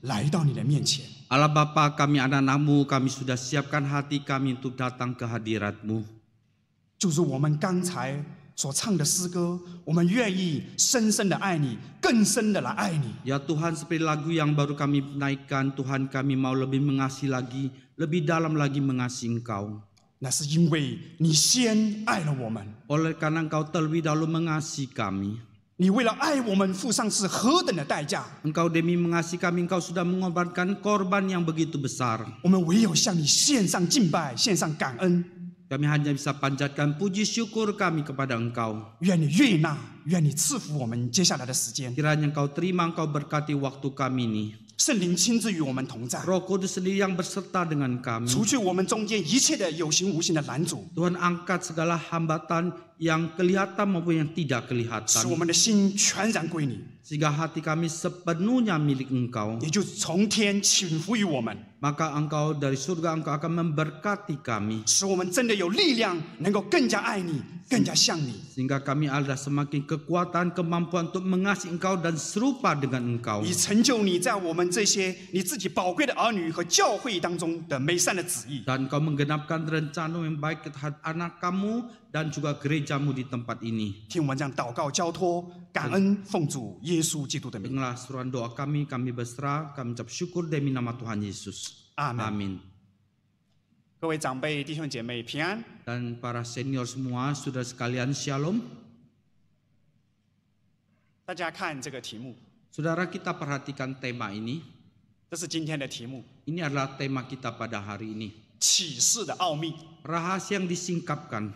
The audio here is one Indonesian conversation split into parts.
来到你的面前。 Allah Bapa, kami anak-anak-Mu, kami sudah siapkan hati kami untuk datang ke hadirat-Mu. 就如我们刚才所唱的诗歌，我们愿意深深的爱你，更深的来爱你。 Ya Tuhan, seperti lagu yang baru kami naikkan, Tuhan kami mau lebih mengasihi lagi, lebih dalam lagi mengasihi Engkau. 那是因为你先爱了我们， Oleh karena Engkau terlebih dahulu mengasihi kami. 你为了爱我们付上是何等的代价， Engkau demi mengasihi kami, Engkau sudah mengorbankan korban yang begitu besar. 我们唯有向你献上敬拜，献上感恩。 Kami hanya bisa panjatkan puji syukur kami kepada Engkau. 愿你悦纳，愿你赐福我们接下来的时间。 Kiranya Engkau terima, Engkau berkati waktu kami ini. 圣灵亲自与我们同在， Roh Kudus sendiri yang berserta dengan kami. 除去我们中间一切的有形无形的拦阻， Tuhan angkat segala hambatan yang kelihatan maupun yang tidak 使我 kelihatan. 们的心全然归你， Sehingga hati kami sepenuhnya milik Engkau. 也就从天倾福于我们， Maka Engkau dari surga Engkau akan memberkati kami. 使我们真的有力量，能够更加爱你，更加像你， Sehingga kami ada semakin kekuatan, kemampuan untuk mengasihi Engkau dan serupa dengan Engkau. 以成就你在我们这些你自己宝贵的儿女和教会当中的美善的旨意。 Dan Engkau menggenapkan rencana yang baik terhadap anak kamu dan juga gerejamu di tempat ini. 听我们这样祷告交托，感恩奉主耶稣基督的名， Dengarlah seruan doa kami berserah, kami ucap syukur demi nama Tuhan Yesus. 阿门。 Amin. 各位长辈、弟兄姐妹平安。 Dan para senior semua, saudara sekalian, shalom. 大家看这个题目， Saudara, kita perhatikan tema ini. 这是今天的题目： Ini adalah tema kita pada hari ini. 启示的奥秘。 Rahasia yang disingkapkan.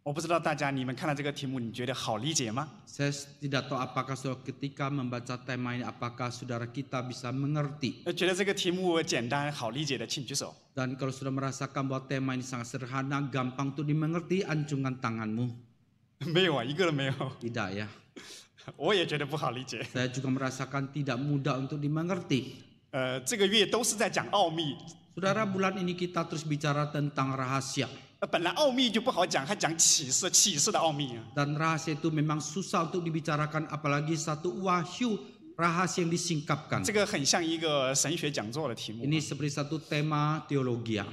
我不知道大家你们看到这个题目，你觉得好理解吗？ Saya tidak tahu apakah saudara ketika membaca tema ini, apakah saudara kita bisa mengerti. 觉得这个题目简单好理解的，请举手。 Dan kalau sudah merasakan bahwa tema ini sangat sederhana, gampang untuk dimengerti, ancungkan tanganmu. 没有啊，一个人没有。 Tidak ya. 我也觉得不好理解。 Saya juga merasakan tidak mudah untuk dimengerti. 这个月都是在讲奥秘， Saudara, bulan ini kita terus bicara tentang rahasia. 本来奥秘就不好讲，还讲启示，启示的奥秘啊。 Dan rahasia itu memang susah untuk dibicarakan, apalagi satu wahyu rahasia yang disingkapkan. 这个很像一个神学讲座的题目。 Ini seperti satu tema teologi.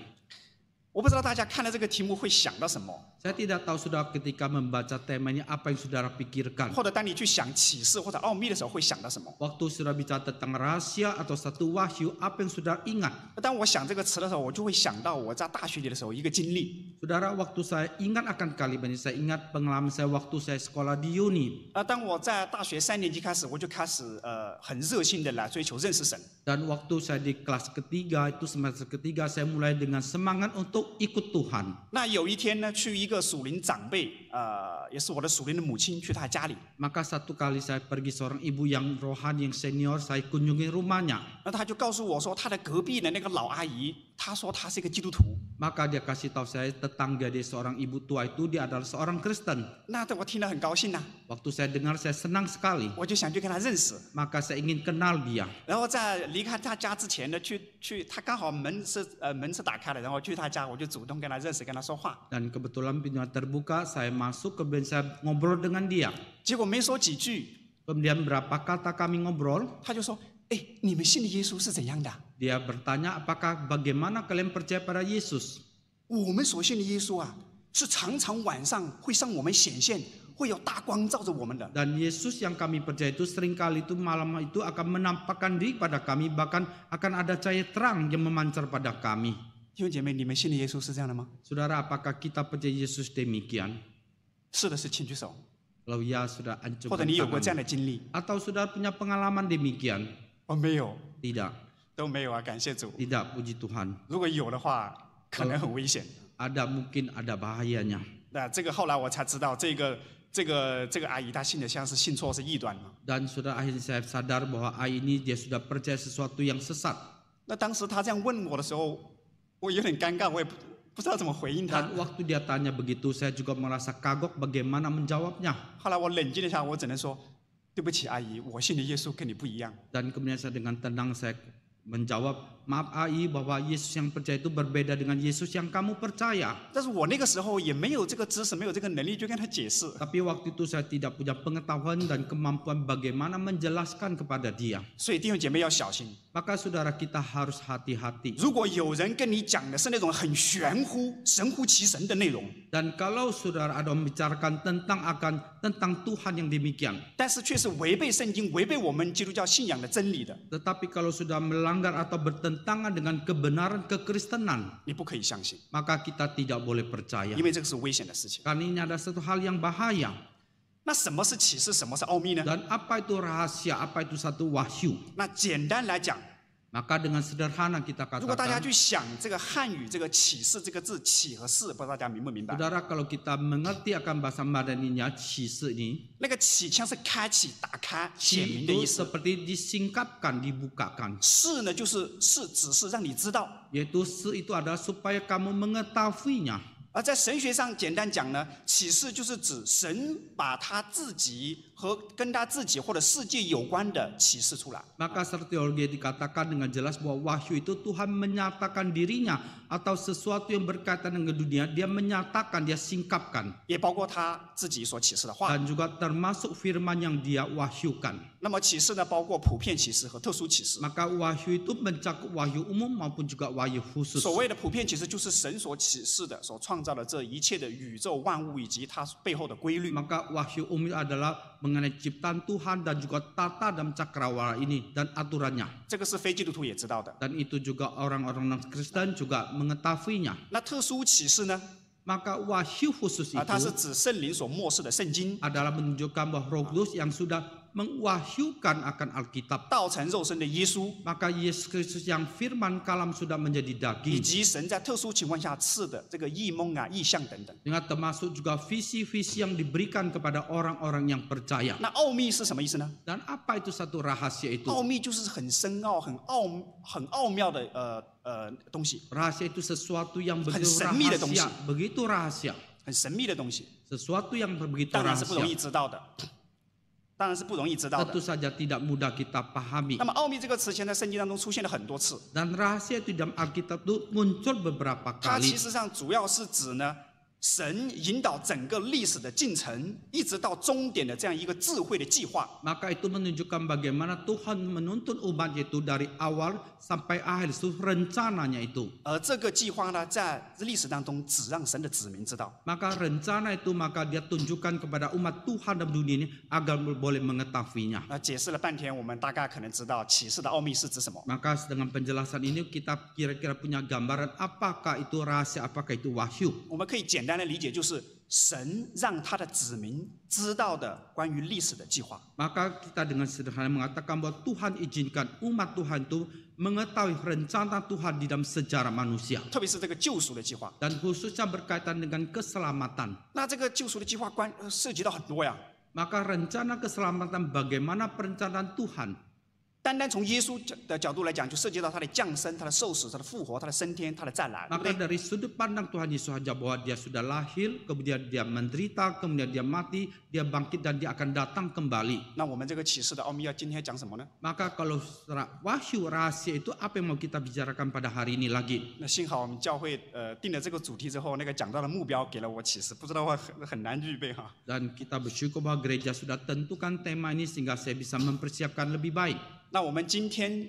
我不知道大家看了这个题目会想到什么， Saya tidak tahu saudara ketika membaca tema ini apa yang saudara pikirkan. 或者当你去想启示或者奥秘的时候会想到什么。 Waktu saudara bicara tentang rahasia atau satu wahyu, apa yang saudara ingat? 当我想这个词的时候，我就会想到我在大学里的时候一个经历。 Saudara, waktu saya ingat akan kalimat ini, saya ingat pengalaman saya waktu saya sekolah di uni. 当我在大学3年级开始，我就开始很热心的来追求认识神。 Dan waktu saya di kelas ketiga, itu semester ketiga, saya mulai dengan semangat untuk ikut Tuhan. 那有一天呢，去一个属灵长辈，也是我的属灵的母亲，去她家里。 Maka satu kali saya pergi seorang ibu yang rohani, yang senior, saya kunjungi rumahnya. 那她就告诉我说，她的隔壁的那个老阿姨，她说她是一个基督徒。 Maka dia kasih tahu saya tetangga dia seorang ibu tua itu dia adalah seorang Kristen. 那我听了很高兴呐、 Waktu saya dengar saya senang sekali. 我就想去跟她认识。 Maka saya ingin kenal dia. 然后在离开她家之前呢，去她刚好门是打开了，然后去她家，我就主动跟她认识，跟她说话。 Dan kebetulan pintunya terbuka, saya masuk, kemudian saya ngobrol dengan dia. 结果没说几句， Kemudian berapa kata kami ngobrol, 她就说：“哎，你们信的耶稣是怎样的？ dia bertanya apakah bagaimana kalian percaya pada Yesus. 我们所信的耶稣啊，是常常晚上会向我们显现，会有大光照着我们的。 Dan Yesus yang kami percaya itu seringkali itu malam itu akan menampakkan diri pada kami, bahkan akan ada cahaya terang yang memancar pada kami. 弟兄姐妹，你们信的耶稣是这样的吗？ Saudara, apakah kita percaya Yesus demikian? 是的，是，请举手。 Kalau ya, sudah 或者 ancurkan 你有过这样 tangan. 的经历？ Atau sudah punya pengalaman demikian? 没有， Tidak, 都没有啊，感谢主。 tidak, puji Tuhan. 如果有的话，可能很危险。 Ada mungkin ada bahayanya. 那这个后来我才知道，这个阿姨她信的像是信错是异端嘛。 Dan sudah akhirnya saya sadar bahwa ai ini dia sudah percaya sesuatu yang sesat. 那当时她这样问我的时候，我有点尴尬，我也不知道怎么回应她。 Dan waktu dia tanya begitu, saya juga merasa kagok bagaimana menjawabnya. 后来我冷静了一下，我只能说：“对不起，阿姨，我信的耶稣跟你不一样。 Dan kemudian saya dengan tenang saya menjawab, maaf Ai bahwa Yesus yang percaya itu berbeda dengan Yesus yang kamu percaya. 但是我那个时候也没有这个知识，没有这个能力，就跟他解释。 Tapi waktu itu saya tidak punya pengetahuan dan kemampuan bagaimana menjelaskan kepada dia. 所以弟兄姐妹要小心， Maka saudara kita harus hati-hati. 如果有人跟你讲的是那种很玄乎、神乎其神的内容， Dan kalau saudara ada membicarakan tentang Tuhan yang demikian, 但是却是违背圣经、违背我们基督教信仰的真理的， tetapi kalau sudah melanggar atau bertentangan dengan kebenaran kekristenan, 你不可以相信， maka kita tidak boleh percaya. 因为这个是危险的事情。 Karena ini ada satu hal yang bahaya. 那什么是启示，什么是奥秘呢？ Dan apa itu rahasia, apa itu satu wahyu? 那简单来讲， Maka dengan sederhana kita 如果大家 katakan, 去想这个汉语这个启示这个字，启和示，不知道大家明不明白？ saudara kalau kita mengerti akan bahasa Madaninya, 启示ini, 那个启像是开启、打开、显 Qi 明的意 itu 思， seperti disingkapkan, dibukakan. 示呢就是指示让你知道。 Yaitu si itu adalah supaya kamu mengetahuinya. 而在神学上，简单讲呢，启示就是指神把他自己和跟他自己或者世界有关的启示出来。 Maka secara teologi dikatakan dengan jelas bahwa wahyu itu Tuhan menyatakan dirinya atau sesuatu yang berkaitan dengan dunia, dia menyatakan, dia singkapkan. 也包括他自己所启示的话。 Dan juga termasuk firman yang dia wahyukan. 那么启示呢，包括普遍启示和特殊启示。 Maka wahyu itu mencakup wahyu umum maupun juga wahyu khusus. 所谓的普遍启示，就是神所启示的、所创造的这一切的宇宙万物以及它背后的规律。 Maka wahyu umum adalah mengenai ciptaan Tuhan dan juga tata dalam cakrawala ini dan aturannya. 这个是非基督徒也知道的。 Dan itu juga orang-orang non-Kristen juga mengetahuinya. 那特殊启示呢？ Maka wahyu khusus 它是 itu 指圣灵所漠视的圣经， adalah menunjukkan bahwa Roh Kudus yang sudah mengwahyukan akan Alkitab. 道成肉身的耶稣， Maka Yesus Kristus yang firman kalam sudah menjadi 以 daging. 及神在特殊情况下赐的这个异梦啊、异象等等。 Dengan termasuk juga visi-visi yang diberikan kepada orang-orang yang percaya. 那奥秘是什么意思呢？ Dan apa itu satu rahasia itu? 奥秘就是很深奥、很奥妙的东西， Rahasia itu sesuatu yang begitu 很神秘的东西。 rahasia, begitu rahasia. 很神秘的东西， Sesuatu yang begitu 当然是不容易 rahasia. 知道的，当然是不容易知道 Tentu 的。 saja tidak mudah kita pahami. 那么奥秘这个词，现在圣经当中出现了很多次， Dan rahasia itu dalam Alkitab itu muncul beberapa 它 kali. 其实上主要是指呢，神引导整个历史的进程，一直到终点的这样一个智慧的计划。 Maka itu menunjukkan bagaimana Tuhan menuntun umat itu dari awal sampai akhir, itu rencananya itu. 而这个计划呢，在历史当中只让神的子民知道。 Maka rencana itu maka dia tunjukkan kepada umat Tuhan dalam dunia ini agar boleh mengetahuinya. 解释了半天，我们大概可能知道启示的奥秘是指什么。 Maka dengan penjelasan ini kita kira-kira punya gambaran apakah itu rahasia, apakah itu wahyu. 我们可以简单的理解，就是神让他的子民知道的关于历史的计划。 Maka kita dengan sederhana mengatakan bahwa Tuhan izinkan umat Tuhan itu mengetahui rencana Tuhan di dalam sejarah manusia. 特别是这个救赎的计划。 Dan khususnya berkaitan dengan keselamatan. 那这个救赎的计划涉及到很多呀， Maka rencana keselamatan bagaimana perencanaan Tuhan. 单单从耶稣的角度来讲，就涉及到他的降生、他的受死、他的复活、他的升天、他的再来，对不 Maka 对？ dari sudut pandang Tuhan Yesus saja bahwa dia sudah lahir, kemudian dia menderita, kemudian dia mati, dia bangkit dan dia akan datang kembali. 那我们这个启示的奥秘要今天讲什么呢？ Maka kalau wahyu rahasia itu apa yang mau kita bicarakan pada hari ini lagi? 那幸好我们教会定了这个主题之后，那个讲到的目标给了我启示，不知道会很难预备哈。 Dan kita bersyukur bahwa gereja sudah tentukan tema ini sehingga saya bisa mempersiapkan lebih baik. 那我们今天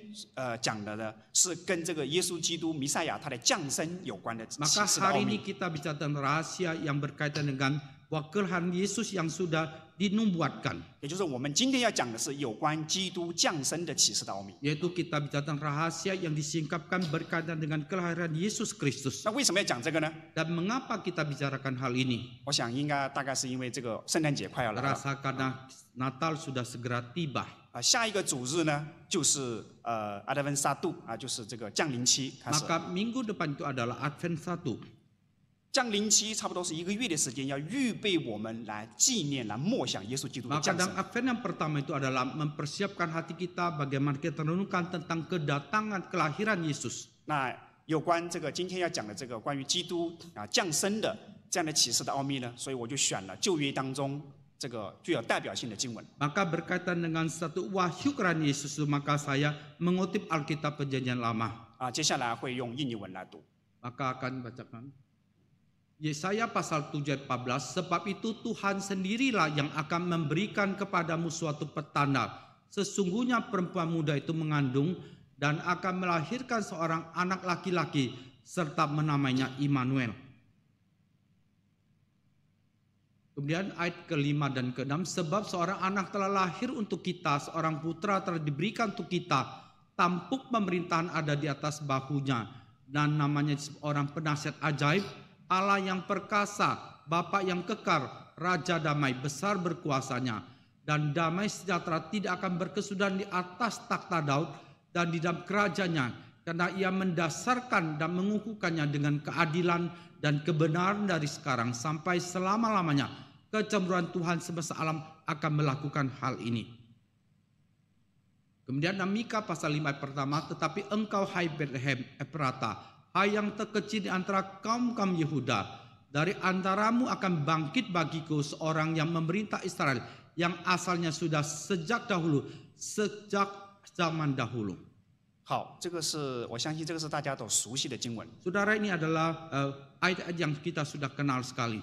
讲的呢，是跟这个耶稣基督弥赛亚他的降生有关的启 Maka 示的奥 hari ini 秘。 kita bicara tentang rahasia yang berkaitan dengan kelahiran Yesus yang sudah dinubuatkan. 也就是我们今天要讲的是有关基督降生的启示的奥秘。 Yaitu kita bicara tentang rahasia yang disingkapkan berkaitan dengan kelahiran Yesus Kristus. 那为什么要讲这个呢？ Dan mengapa kita bicarakan hal ini? 我想应该大概是因为这个圣诞节快要来了。 Rasa karena Natal sudah segera tiba. 下一个主日呢，就是阿德芬沙杜啊，就是这个降临期开始。 Maka minggu depan itu adalah Advent 1. 降临期差不多是1个月的时间，要预备我们来纪念、来默想耶稣基督的 Maka 降生 dalam。Advent yang pertama itu adalah mempersiapkan hati kita bagaimana kita renungkan tentang kedatangan kelahiran Yesus. 那有关这个今天要讲的这个关于基督降生的这样的启示的奥秘呢，所以我就选了旧约当中这个具有代表性的经文。 Maka berkaitan dengan satu wahyu kelahiran Yesus, maka saya mengutip Alkitab Perjanjian Lama. 接下来会用印尼文来读。 Maka akan bacakan. Yesaya pasal 7 ayat 14, sebab itu Tuhan sendirilah yang akan memberikan kepadamu suatu petanda. Sesungguhnya perempuan muda itu mengandung dan akan melahirkan seorang anak laki-laki serta menamainya Immanuel. Kemudian ayat ke-5 dan ke-6, sebab seorang anak telah lahir untuk kita, seorang putra telah diberikan untuk kita, tampuk pemerintahan ada di atas bahunya, dan namanya orang penasihat ajaib, Allah yang perkasa, Bapa yang kekal, Raja damai, besar berkuasanya, dan damai sejahtera tidak akan berkesudahan di atas takhta Daud dan di dalam kerajaannya, karena ia mendasarkan dan mengukuhkannya dengan keadilan dan kebenaran dari sekarang sampai selama-lamanya. Kecemburuan Tuhan semesta alam akan melakukan hal ini. Kemudian Mika pasal 5 ayat pertama, tetapi engkau hai Bethlehem Efrata, hai yang terkecil di antara kaum-kaum Yehuda, dari antaramu akan bangkit bagiku seorang yang memerintah Israel, yang asalnya sudah sejak dahulu, sejak zaman dahulu. 好，这个是我相信这个是大家都熟悉的经文。 Saudara, ini adalah ayat yang kita sudah kenal sekali.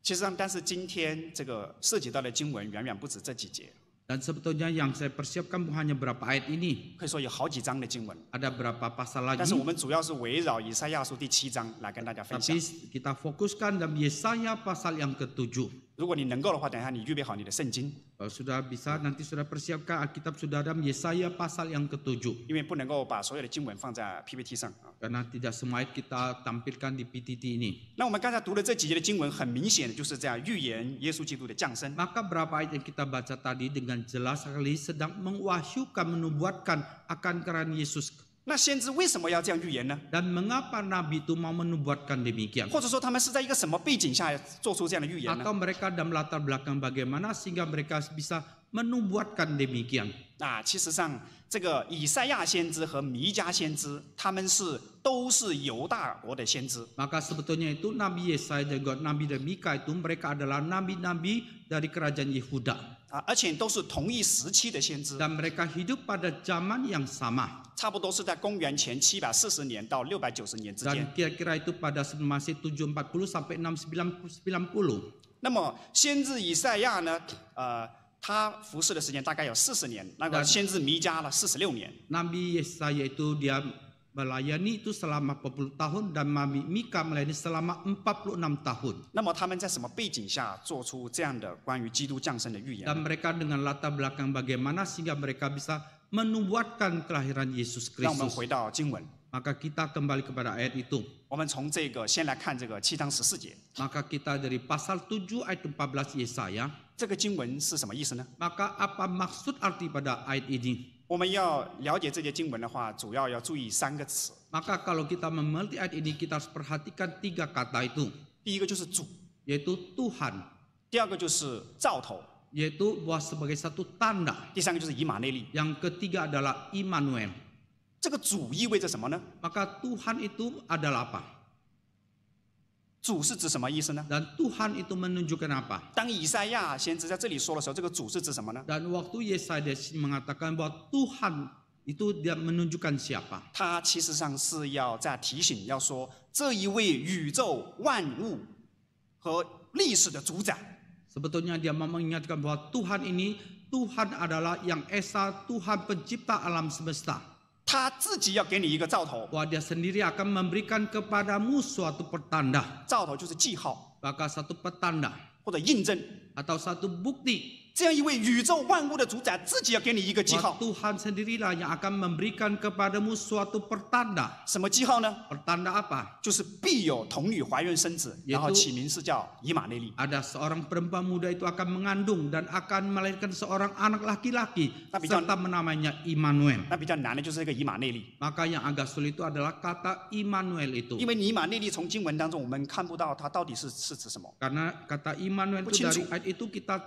其实上，但是今天这个涉及到的经文远远不止这几节， Dan sebetulnya yang saya persiapkan bukan hanya berapa ayat ini, 可以说有好几章的经文。 ada berapa pasal 但是 lagi. 我们主要是围绕以赛亚书第7章来跟大家分享 Tapi。kita fokuskan dalam Yesaya pasal yang ke-7. 如果你能够的话，等一下你预备好你的圣经， Kalau sudah bisa, nanti sudah persiapkan Alkitab sudah dalam Yesaya pasal yang ke-7. 因为不能够把所有的经文放在 PPT 上啊。 Karena tidak semua ayat kita tampilkan di PTT ini. 那我们刚才读的这几节的经文，很明显的就是在预言耶稣基督的降生。 Maka berapa ayat yang kita baca tadi dengan jelas sekali sedang mengwahyukan, menubuatkan akan keran Yesus. 那先知为什么要这样预言呢？ Dan mengapa Nabi itu mau menubuatkan demikian? 或者说他们是在一个什么背景下做出这样的预言呢？ Atau mereka dalam latar belakang bagaimana sehingga mereka bisa menubuatkan demikian? 其实上这个以赛亚先知和弥迦先知，他们都是犹大国的先知。 Maka sebetulnya itu Nabi Yesaya dan juga Nabi dan Mika itu mereka adalah nabi-nabi dari kerajaan Yehuda. 而且都是同一时期的先知， Dan mereka hidup pada zaman yang sama. 差不多是在公元前740年到690年之间。 Dan kira-kira itu pada masih 740 sampai 690. 那么先知以赛亚呢，他服侍的时间大概有40年，那个先知弥迦呢46年。 Nabi Yesaya itu dia melayani itu selama 40 tahun dan Nabi Mika melayani selama 46 tahun. 那么他们在什么背景下做出这样的关于基督降生的预言？ Dan mereka dengan latar belakang bagaimana sehingga mereka bisa menubuatkan kelahiran Yesus 让我们 Kristus. 回到经文， Maka kita kembali kepada ayat itu. 我们从这个先来看这个7章14节， Maka kita dari pasal 7 ayat 14 Yesaya. 这个经文是什么意思呢？ Maka apa maksud arti pada ayat ini? 我们要了解这节经文的话，主要要注意3个词。 Maka kalau kita mengerti ayat ini kita harus perhatikan 3 kata itu. 第一个就是主， Yaitu Tuhan. 第二个就是兆头， Yaitu buat sebagai satu tanda. 第三个就是以马内利。 Yang ketiga adalah Immanuel. 这个主意味着什么呢？ Maka Tuhan itu adalah apa? 主是指什么意思呢？ Dan Tuhan itu menunjukkan apa? 当以赛亚先知在这里说的时候，这个主是指什么呢？ Dan waktu Yesaya mengatakan bahwa Tuhan itu dia menunjukkan siapa? 他其实上是要在提醒，要说这一位宇宙万物和历史的主宰， Sebetulnya dia mau mengingatkan bahwa Tuhan ini, Tuhan adalah yang esa, Tuhan pencipta alam semesta. 他自己要给你一个兆头， Bahwa dia sendiri akan memberikan kepadamu suatu pertanda. 兆头就是记号 Maka satu pertanda 或者印证。 atau satu bukti 这样一位宇宙万物的主宰，自己要给你一个记 bahwa 号。 Tuhan sendirilah yang akan memberikan kepadamu suatu pertanda. 什么记号呢？ Pertanda apa? 就是必有童女怀孕生子，然后起名是叫以马内利。 Ada seorang perempuan muda itu akan mengandung dan akan melahirkan seorang anak laki-laki Tapi serta menamainya Immanuel. 那比较难的就是这个以马内利， Maka yang agak sulit itu adalah kata Immanuel itu. 因为以马内利从经文当中我们看不到它到底是指什么。 Karena kata Immanuel itu dari ayat itu kita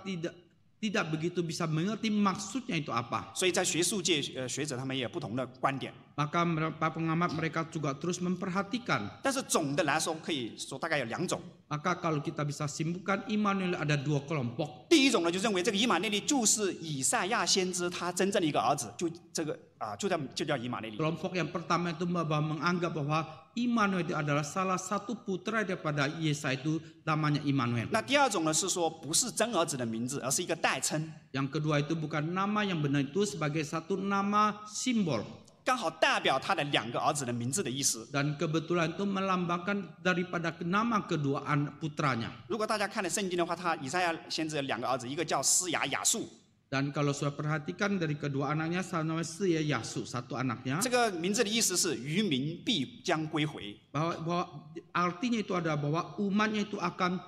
tidak begitu bisa mengerti maksudnya itu apa. 所以在学术界，学者他们也有不同的观点。 Maka para pengamat mereka juga terus memperhatikan. 但是总的来说，可以说大概有2种。 Maka kalau kita bisa simpulkan Immanuel ada 2 kelompok. 第一种呢，就认为这个以马内利就是以赛亚先知他真正的一个儿子，就这个就叫以马内利。 Kelompok yang pertama itu menganggap bahwa Immanuel itu adalah salah satu putra daripada Yesa itu namanya Immanuel. 那第二种呢是说不是真儿子的名字，而是一个代称， Yang kedua itu bukan nama yang benar itu sebagai satu nama simbol. 刚好代表他的2个儿子的名字的意思。 Dan kebetulan itu melambangkan daripada nama kedua putranya. 如果大家看了圣经的话，他以赛亚先知有2个儿子，一个叫施雅雅述， Dan kalau saya perhatikan dari kedua anaknya, namanya Yasu, satu anaknya. 这个名字的意思是渔民必将归回。 Bahwa artinya itu adalah bahwa umatnya itu akan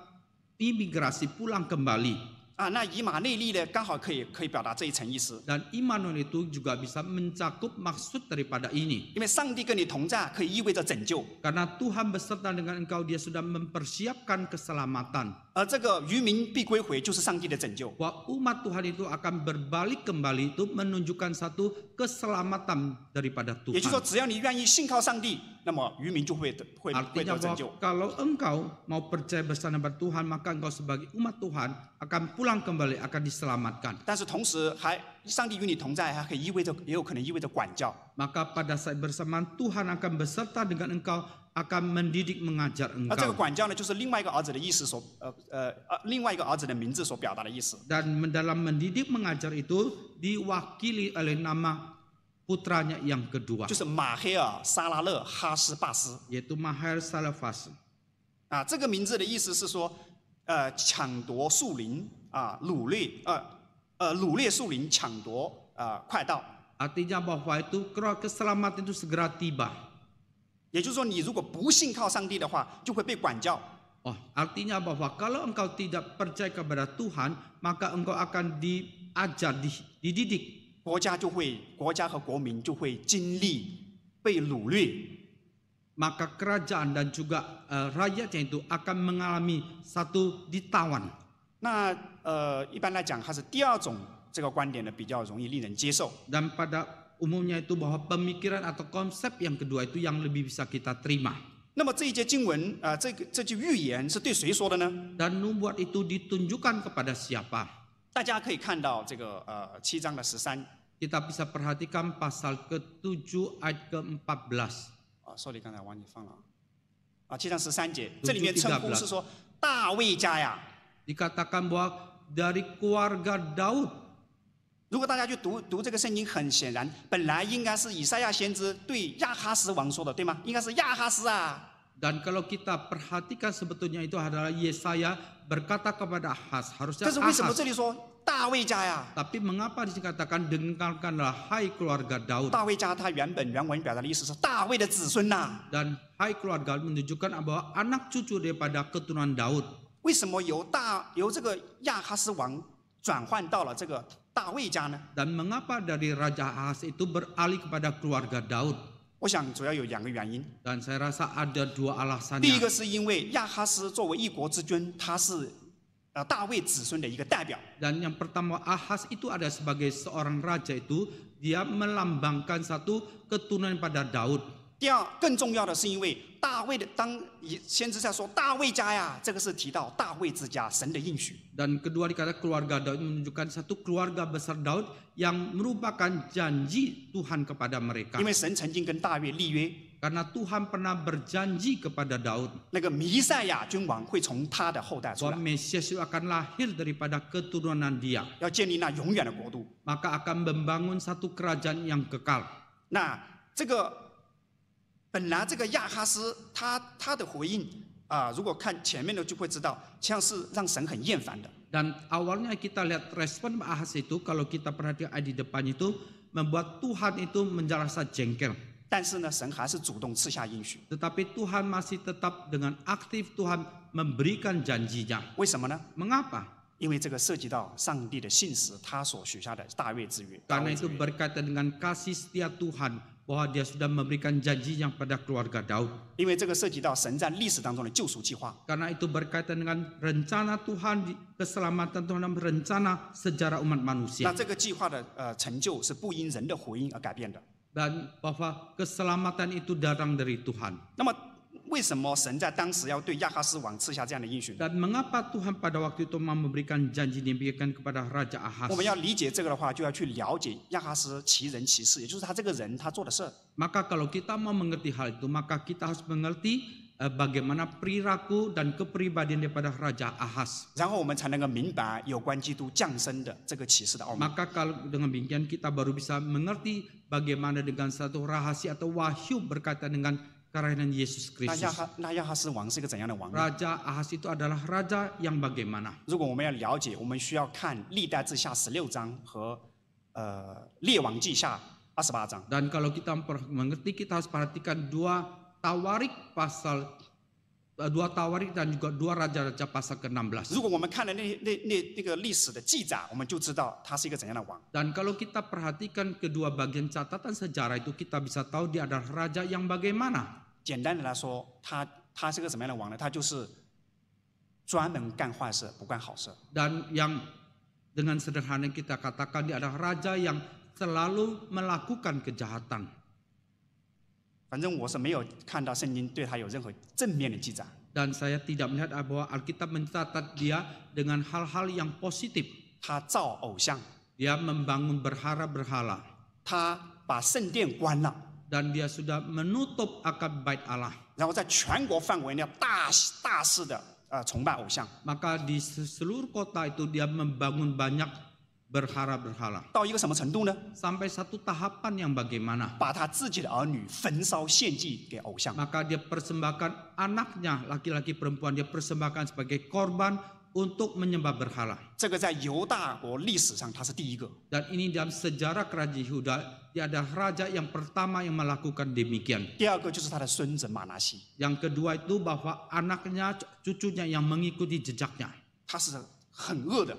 imigrasi pulang kembali. 那以马内利呢，刚好可以表达这一层意思。 Dan Immanuel itu juga bisa mencakup maksud daripada ini. 因为上帝跟你同在，可以意味着拯救。 Karena Tuhan beserta dengan engkau, dia sudah mempersiapkan keselamatan. 而这个渔民必归回，就是上帝的拯救。 Bahwa umat Tuhan itu akan berbalik kembali itu menunjukkan satu keselamatan daripada 也就是说， Tuhan. 只要你愿意信靠上帝，那么渔民就会得 Artinya 拯 bahwa 救。 kalau engkau mau percaya bersama Tuhan, maka engkau sebagai umat Tuhan akan pulang kembali, akan diselamatkan. 但是同时上帝与你同在，还可以也有可能意味着管教。 Maka pada saat bersamaan Tuhan akan beserta dengan engkau, akan mendidik mengajar 而这个 engkau. 管教呢，就是另外一个儿子的意思另外一个儿子的名字所表达的意思。 Dan dalam mendidik mengajar itu diwakili oleh nama putranya yang kedua, 就是马黑尔、沙拉勒、哈斯巴斯 yaitu Maher Salafas. 这个名字的意思是说，抢夺树林掳掠树林，抢夺快道。 Artinya bahwa itu keselamatan itu segera tiba. 也就是说，你如果不信靠上帝的话，就会被管教。 Oh, artinya bahwa kalau engkau tidak percaya kepada Tuhan, maka engkau akan diajar, dididik. 国家和国民就会经历被掳掠。 Maka kerajaan dan juga rakyatnya itu akan mengalami satu ditawan. 那一般来讲，它是第二种这个观点呢，比较容易令人接受。 Dan pada umumnya itu bahwa pemikiran atau konsep yang kedua itu yang lebih bisa kita terima. 那么这一节经文这句预言是对谁说的呢？ Dan nubuat itu ditunjukkan kepada siapa? 大家可以看到这个7章的13。 Kita bisa perhatikan pasal ke-7 ayat ke-14. sorry， 刚才忘记放了7章13节，这里面称呼是说大卫家呀。 Dikatakan bahwa dari keluarga Daud. 如果大家去读这个圣经，很显然，本来应该是以赛亚先知对亚哈斯王说的，对吗？应该是亚哈斯啊。 Dan kalau kita perhatikan sebetulnya itu adalah Yesaya berkata kepada Ahaz, harusnya 但是为什么 Ahaz. 这里说大卫家呀？ Tapi mengapa dikatakan dengarkanlah hai keluarga Daud? 大卫家它原文表达的意思是大卫的子孙呐。 Dan hai keluarga menunjukkan bahwa anak cucu daripada keturunan Daud. 为什么由这个亚哈斯王转换到了这个大卫家呢？ Dan mengapa dari Raja Ahaz itu beralih kepada keluarga Daud? 我想主要有2个原因。 Dan saya rasa ada dua 第一 alasannya. 个是因为亚哈斯作为一国之君，他是大卫子孙的一个代表。 Dan yang pertama, Ahaz itu ada sebagai seorang raja itu, dia melambangkan satu keturunan pada Daud. 第二，更重要的是因为大卫的先知在说大卫家呀，这个是提到大卫之家神的应许。 Dan kedua dikatakan keluarga Daud menunjukkan satu keluarga besar Daud yang merupakan janji Tuhan kepada mereka. 因为神曾经跟大卫立约， Karena Tuhan pernah berjanji kepada Daud 那个弥赛亚君王会从他的后代出 bahwa 来， Mesias itu akan lahir daripada keturunan dia. 要建立那永远的国度。 Maka akan membangun satu kerajaan yang kekal. 那这个本来这个亚哈斯他的回应如果看前面的就会知道，像是让神很厌烦的。 Dan awalnya kita lihat respon Ahaz itu, kalau kita perhatikan di depan itu, membuat Tuhan itu merasa jengkel. 但是呢，神还是主动赐下应许。 Tetapi Tuhan masih tetap dengan aktif Tuhan memberikan janjinya. 为什么呢？ Mengapa? 因为这个涉及到上帝的信实，他所许下的大卫之约。 Karena itu berkaitan dengan kasih setia Tuhan, bahwa dia sudah memberikan janjinya pada keluarga Daud. 因为这个涉及到神在历史当中的救赎计划。 Karena itu berkaitan dengan rencana Tuhan, keselamatan Tuhan dan rencana sejarah umat 那 manusia. 这个计划的成就是不因人的回应而改变的。 Dan bahwa keselamatan itu datang dari Tuhan. 那么为什么神在当时要对亚哈斯王赐下这样的应许呢？ Dan mengapa Tuhan pada waktu itu memberikan janji diberikan kepada Raja 我 Ahaz? 们要理解这个的话，就要去了解亚哈斯其人其事，也就是他这个人他做的事。 Maka kalau kita mau mengerti hal itu, maka kita harus mengerti bagaimana perilaku dan kepribadian daripada Raja Ahaz. 然后我们才能够明白有关基督降生的这个启示的奥秘。 Maka kalau dengan demikian kita baru bisa mengerti bagaimana dengan satu rahasia atau wahyu berkaitan dengan kelahiran Yesus 那 Kristus. 亚哈斯王是一个怎样的王呢？ Raja Ahaz itu adalah raja yang bagaimana? 如果我们要了解，我们需要看历代志下16章和列王记下28章。 Dan kalau kita mengerti, kita harus perhatikan dua Tawarik dan juga dua raja-raja pasal ke-16. 如果我们看了那个历史的记载，我们就知道他是一个怎样的王。 Dan kalau kita perhatikan kedua bagian catatan sejarah itu, kita bisa tahu dia adalah raja yang bagaimana. 简单的来说，他是个什么样的王呢？他就是专门干坏事，不干好事。 Dan yang dengan sederhana kita katakan dia adalah raja yang selalu melakukan kejahatan. 反正我是没有看到圣经对他有任何正面的记载。 Dan saya tidak melihat bahwa Alkitab mencatat dia dengan hal-hal yang positif. 他造偶像， Dia membangun berhala-berhala. 他把圣殿关了， Dan dia sudah menutup akad bait Allah. 然后在全国范围内大肆的崇拜偶像， Maka di seluruh kota itu dia membangun banyak berhala-berhala. 到一个什么程度呢？ Sampai satu tahapan yang bagaimana? 把他自己的儿女焚烧献祭给偶像。 Maka dia persembahkan anaknya, laki-laki perempuan, dia persembahkan sebagai korban untuk menyembah berhala. 这个在犹大国历史上他是第一个。 Dan ini dalam sejarah kerajaan Yehuda, dia adalah raja yang pertama yang melakukan demikian. 第二个就是他的孙子马拿西， Yang kedua itu bahwa anaknya, cucunya yang mengikuti jejaknya. 他是很恶的，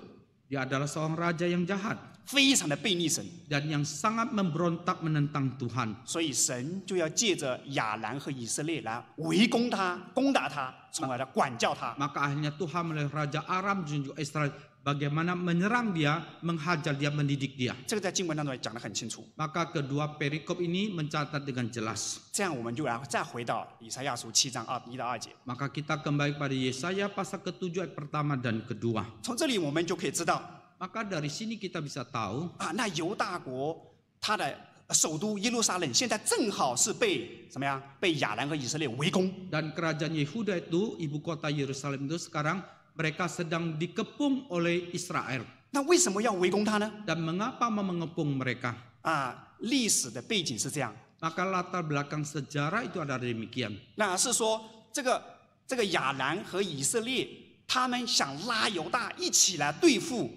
Dia adalah seorang raja yang jahat 非常的背逆神， dan yang sangat memberontak menentang Tuhan. 所以神就要借着亚兰和以色列来围攻他、攻打他，从而来管教他。 Maka akhirnya Tuhan melalui Raja Aram dan juga Israel bagaimana menyerang dia, menghajar dia, mendidik dia. 这个在经文当中也讲得很清楚。 Maka kedua perikop ini mencatat dengan jelas. 这样我们就来再回到以赛亚书7章1到2节。 Maka kita kembali pada Yesaya pasal ke-7 ayat pertama dan kedua. 从这里我们就可以知道 Maka dari sini kita bisa tahu 那犹大国它的首都耶路撒冷现在正好是被怎么样？被亚兰和以色列围攻。 dan kerajaan Yehuda itu, ibu kota Yerusalem itu sekarang mereka sedang dikepung oleh Israel. 那为什么要围攻他呢？ Dan mengapa mau mengepung mereka? 历史的背景是这样， Maka latar belakang sejarah itu adalah demikian. 那是说这个亚兰和以色列，他们想拉犹大一起来对付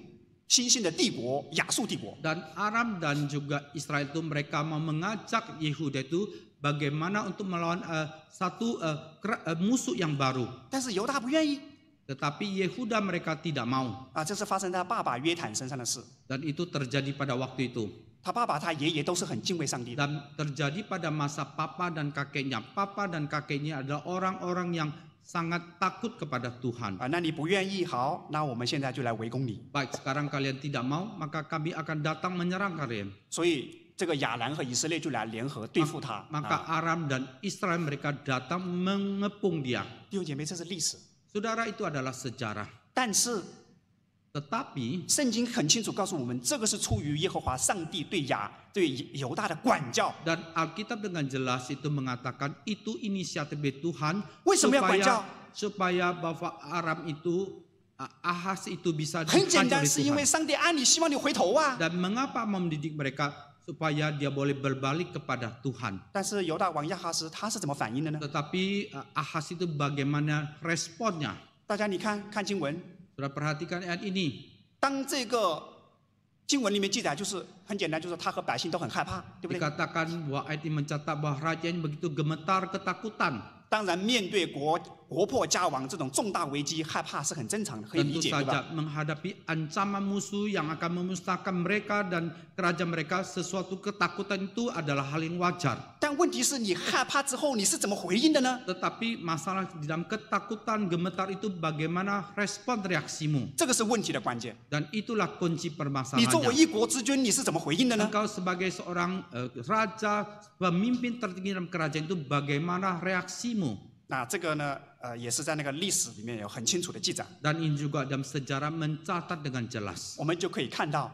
新兴的帝国亚述帝国。 Dan Aram dan juga Israel itu mereka mau mengajak Yehuda itu bagaimana untuk melawan satu musuh yang baru. 但是犹大不愿意 Tetapi Yehuda mereka tidak mau. 这是发生在他爸爸约坦身上的事。 Dan itu terjadi pada waktu itu. 他爸爸、他爷爷都是很敬畏上帝的。 Dan terjadi pada masa papa dan kakeknya. Papa dan kakeknya adalah orang-orang yang sangat takut kepada Tuhan. 那你不愿意，好，那我们现在就来围攻你。 Baik, sekarang kalian tidak mau, maka kami akan datang menyerang kalian. 所以这个亚兰和以色列就来联合对付他。 Maka Aram dan Israel mereka datang mengepung dia. 弟兄姐妹，这是历史。 Saudara, itu adalah sejarah. 但是 Tetapi 圣经很清楚告诉我们，这个是出于耶和华上帝对犹大的管教。 dan Alkitab dengan jelas itu mengatakan itu inisiatif dari Tuhan 为什么要管教？ supaya bahwa Aram itu Ahaz itu bisa 很简 dihajar 单， oleh 是因为 Tuhan. 上帝爱你，希望你回头啊。 Dan mengapa mendidik mereka supaya dia boleh berbalik kepada Tuhan. 但是犹大王亚哈斯他是怎么反应的呢？ Tetapi Ahaz itu bagaimana responnya? 大家你看经文， Sudah perhatikan ayat ini. 当这个经文里面记载，就是很简单，就是他和百姓都很害怕，对不对？ Dikatakan bahwa ayat ini mencatat bahwa raja ini begitu gemetar ketakutan. 当然，面对国破家亡这种重大危机，害怕是很正常的，可以理 Tentu 解，对吧？ saja menghadapi ancaman musuh yang akan memusnahkan mereka dan kerajaan mereka, sesuatu ketakutan itu adalah hal yang wajar. 但问题是你害怕之后，你是怎么回应的呢？ Tetapi masalah di dalam ketakutan gemetar itu bagaimana respon reaksimu. 这个是问题的关键。 Dan itulah kunci 你作为 permasalahannya. 一国之君，你是怎么回应的呢？ Engkau sebagai seorang raja, pemimpin tertinggi dalam kerajaan itu bagaimana reaksimu? 那这个呢，也是在那个历史里面有很清楚的记载， Dan ini juga dalam sejarah mencatat dengan jelas. 我们就可以看到，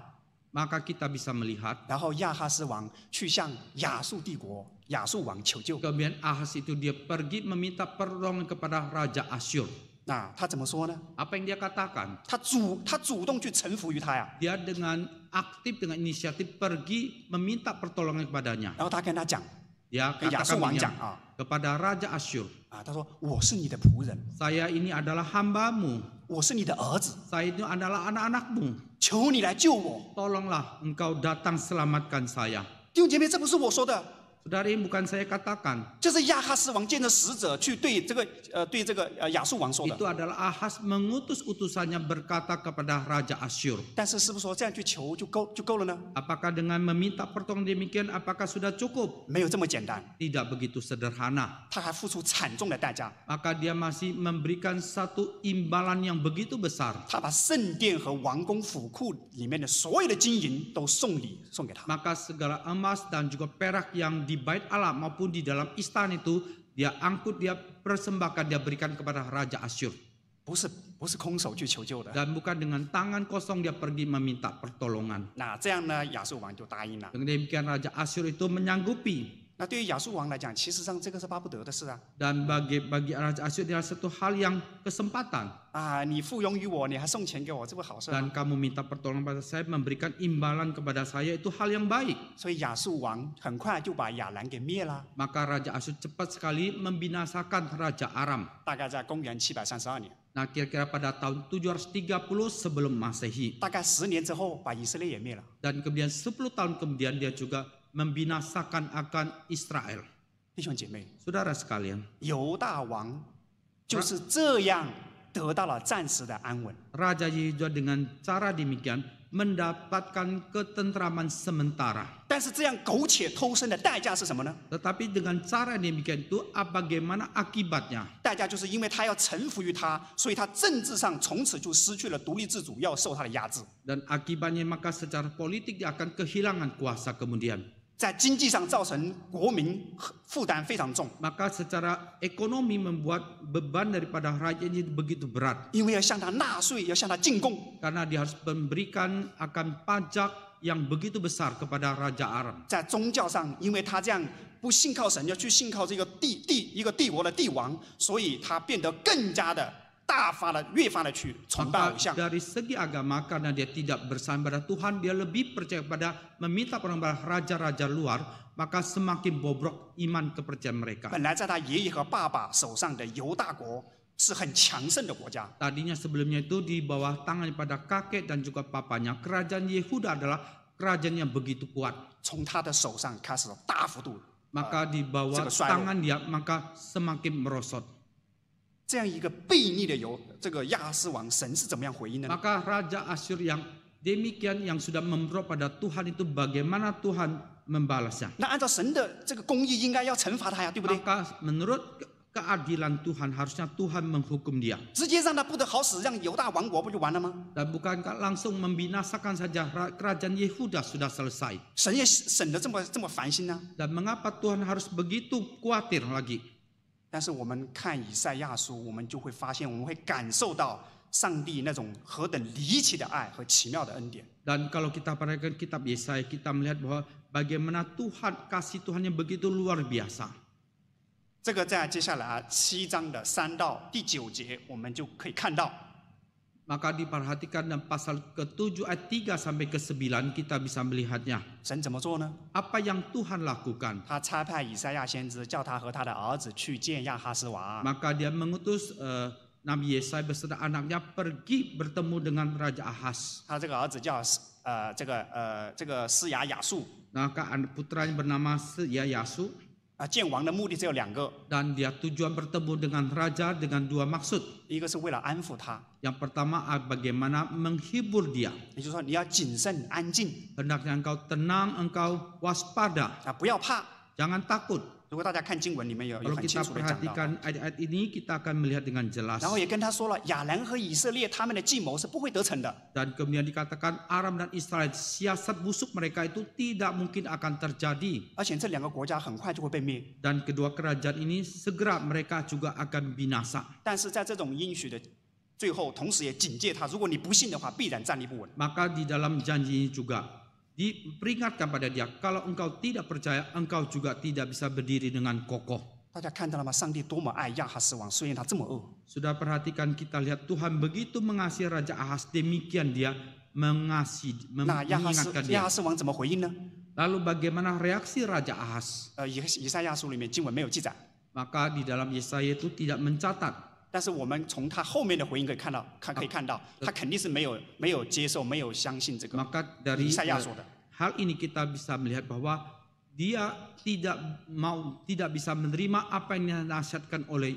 Maka kita bisa melihat 然后亚哈斯王去向亚述帝国、亚述王求救。 kemudian Ahas itu dia pergi meminta pertolongan kepada Raja Asyur. 那他怎么说呢？ Apa yang dia katakan? 他主动去臣服于他呀， Dia dengan aktif, dengan inisiatif pergi meminta pertolongan kepadanya. 然后他跟他讲， Dia 跟亚述 katakan 王 begini, 讲啊 kepada Raja Asyur, 他说我是你的仆人， saya ini adalah hambamu, 我是你的儿子， saya ini adalah anak-anakmu. 求你来救我。 Tolonglah engkau datang selamatkan saya. 弟兄姐妹，这不是我说的， Saudara, ini bukan saya katakan. 这是亚哈斯王见着使者去对这个亚述王说的。 Itu adalah Ahas mengutus utusannya berkata kepada Raja Asyur. 但是是不是说这样去求就够了呢？ Apakah dengan meminta pertolongan demikian, apakah sudah cukup? 没有这么简单， Tidak begitu sederhana. 他还付出惨重的代价。 Maka dia masih memberikan satu imbalan yang begitu besar. 他把圣殿和王宫府库里面的所有的金银都送给他。 Maka segala emas dan juga perak yang di bait Allah maupun di dalam istana itu dia angkut, dia persembahkan, dia berikan kepada Raja Asyur. 不是空手去求救的。 Dan bukan dengan tangan kosong dia pergi meminta pertolongan. 那这样呢，亚述王就答应了。 Dengan demikian Raja Asyur itu menyanggupi. 那对于亚述王来讲，其实上这个是巴不得的事啊。 Dan bagi Raja Asyur adalah satu hal yang kesempatan. 啊，你附庸于我，你还送钱给我，这不好事吗？ Dan kamu minta pertolongan pada saya, memberikan imbalan kepada saya, itu hal yang baik. 所以亚述王很快就把亚兰给灭了， Maka Raja Asyur cepat sekali membinasakan Raja Aram. 大概在公元732年， Nah, kira-kira pada tahun 730 sebelum Masehi. 大概10年之后把以色列也灭了。 Dan kemudian 10 tahun kemudian dia juga membinasakan akan Israel. 弟兄姐妹， Saudara sekalian, 犹大王就是这样得到了暂时的安稳。 Raja Yehuda dengan cara demikian mendapatkan ketentraman sementara. 但是这样苟且偷生的代价是什么呢？ Tetapi dengan cara demikian itu bagaimana akibatnya? 代价就是因为他要臣服于他，所以他政治上从此就失去了独立自主，要受他的压制。 Dan akibatnya maka secara politik dia akan kehilangan kuasa kemudian. 在经济上造成国民负担非常重， Maka secara ekonomi membuat beban daripada raja ini begitu berat. 因为要向他纳税，要向他进贡。 Karena dia harus memberikan akan pajak yang begitu besar kepada Raja Aram. 在宗教上，因为他这样不信靠神，要去信靠这个一个帝国的帝王，所以他变得更加的大发的、越发的去崇拜偶 Maka 像。 dari segi agama karena dia tidak bersandar pada Tuhan, dia lebih percaya pada meminta pertolongan pada raja-raja luar, maka semakin bobrok iman kepercayaan mereka. 本来在他爷爷和爸爸手上的犹大国是很强盛的国家， Tadinya sebelumnya itu di bawah tangan pada kakek dan juga papanya, kerajaan Yehuda adalah kerajaan yang begitu kuat. 从他的手上开始大幅度 Maka di bawah 这个衰落。 tangan dia maka semakin merosot. 这样一个悖逆的这个亚哈斯王，神是怎么样回应的呢？ Maka Raja Asyur yang demikian yang sudah memberok pada Tuhan itu bagaimana Tuhan membalasnya? 那按照神的这个公义，应该要惩罚他呀，对不对？ Maka menurut keadilan Tuhan harusnya Tuhan menghukum dia. 直接让他不得好死，让犹大王国不就完了吗？ Dan bukankah langsung membinasakan saja kerajaan Yehuda sudah selesai? 神也省得这么烦心呢、 Dan mengapa Tuhan harus begitu khawatir lagi? 但是我们看以赛亚书，我们就会发现，我们会感受到上帝那种何等离奇的爱和奇妙的恩典。 Dan kalau kita perhatikan kitab Yesaya, kita melihat bahwa bagaimana Tuhan, kasih Tuhan yang begitu luar biasa. 这个在接下来7章的3到第9节，我们就可以看到， Maka diperhatikan dalam pasal ke-7 ayat 3 sampai ke-9 kita bisa melihatnya. 神怎么做呢？ Apa yang Tuhan lakukan? 他差派以赛亚先知，叫他和他的儿子去见亚哈斯王。 Maka dia mengutus Nabi Yesaya beserta anaknya pergi bertemu dengan Raja Ahas. 他这个儿子叫这个施雅雅述。 Maka putranya bernama Yasu. 见王的目的只有2个， Dan dia tujuan bertemu dengan raja dengan 2 maksud. 一个是为了安抚他， Yang pertama bagaimana menghibur dia. 也就是说你要谨慎安静 Hendaknya engkau tenang, engkau waspada. 啊，不要怕， Jangan takut. 如果大家看经文里面有 Kalau 很清 kita 楚的讲到， perhatikan ayat-ayat ini, kita akan melihat dengan jelas. 然后也跟他说了，亚兰和以色列他们的计谋是不会得逞的。 Dan kemudian dikatakan Aram dan Israel, siasat busuk mereka itu tidak mungkin akan terjadi. 而且这两个国家很快就会被灭。 Dan kedua kerajaan ini segera mereka juga akan binasa. 但是在这种应许的最后，同时也警戒他，如果你不信的话，必然站立不稳。 Maka di dalam janji ini juga diperingatkan pada dia, kalau engkau tidak percaya, engkau juga tidak bisa berdiri dengan kokoh. 大家看到了吗？上帝多么爱亚哈斯王，虽然他这么恶。 Sudah perhatikan, kita lihat Tuhan begitu mengasihi Raja Ahaz, demikian dia mengasihi, 那亚哈 mengingatkan dia. 斯王怎么回应呢？ Lalu bagaimana reaksi Raja Ahaz? 以赛亚书里面经文没有记载， Maka di dalam Yesaya itu tidak mencatat. 但是我们从他后面的回应可以看到，他肯定是没有接受、没有相信这个 Maka dari 以赛亚说的。 hal ini kita bisa melihat bahwa dia tidak bisa menerima apa yang dinasihatkan oleh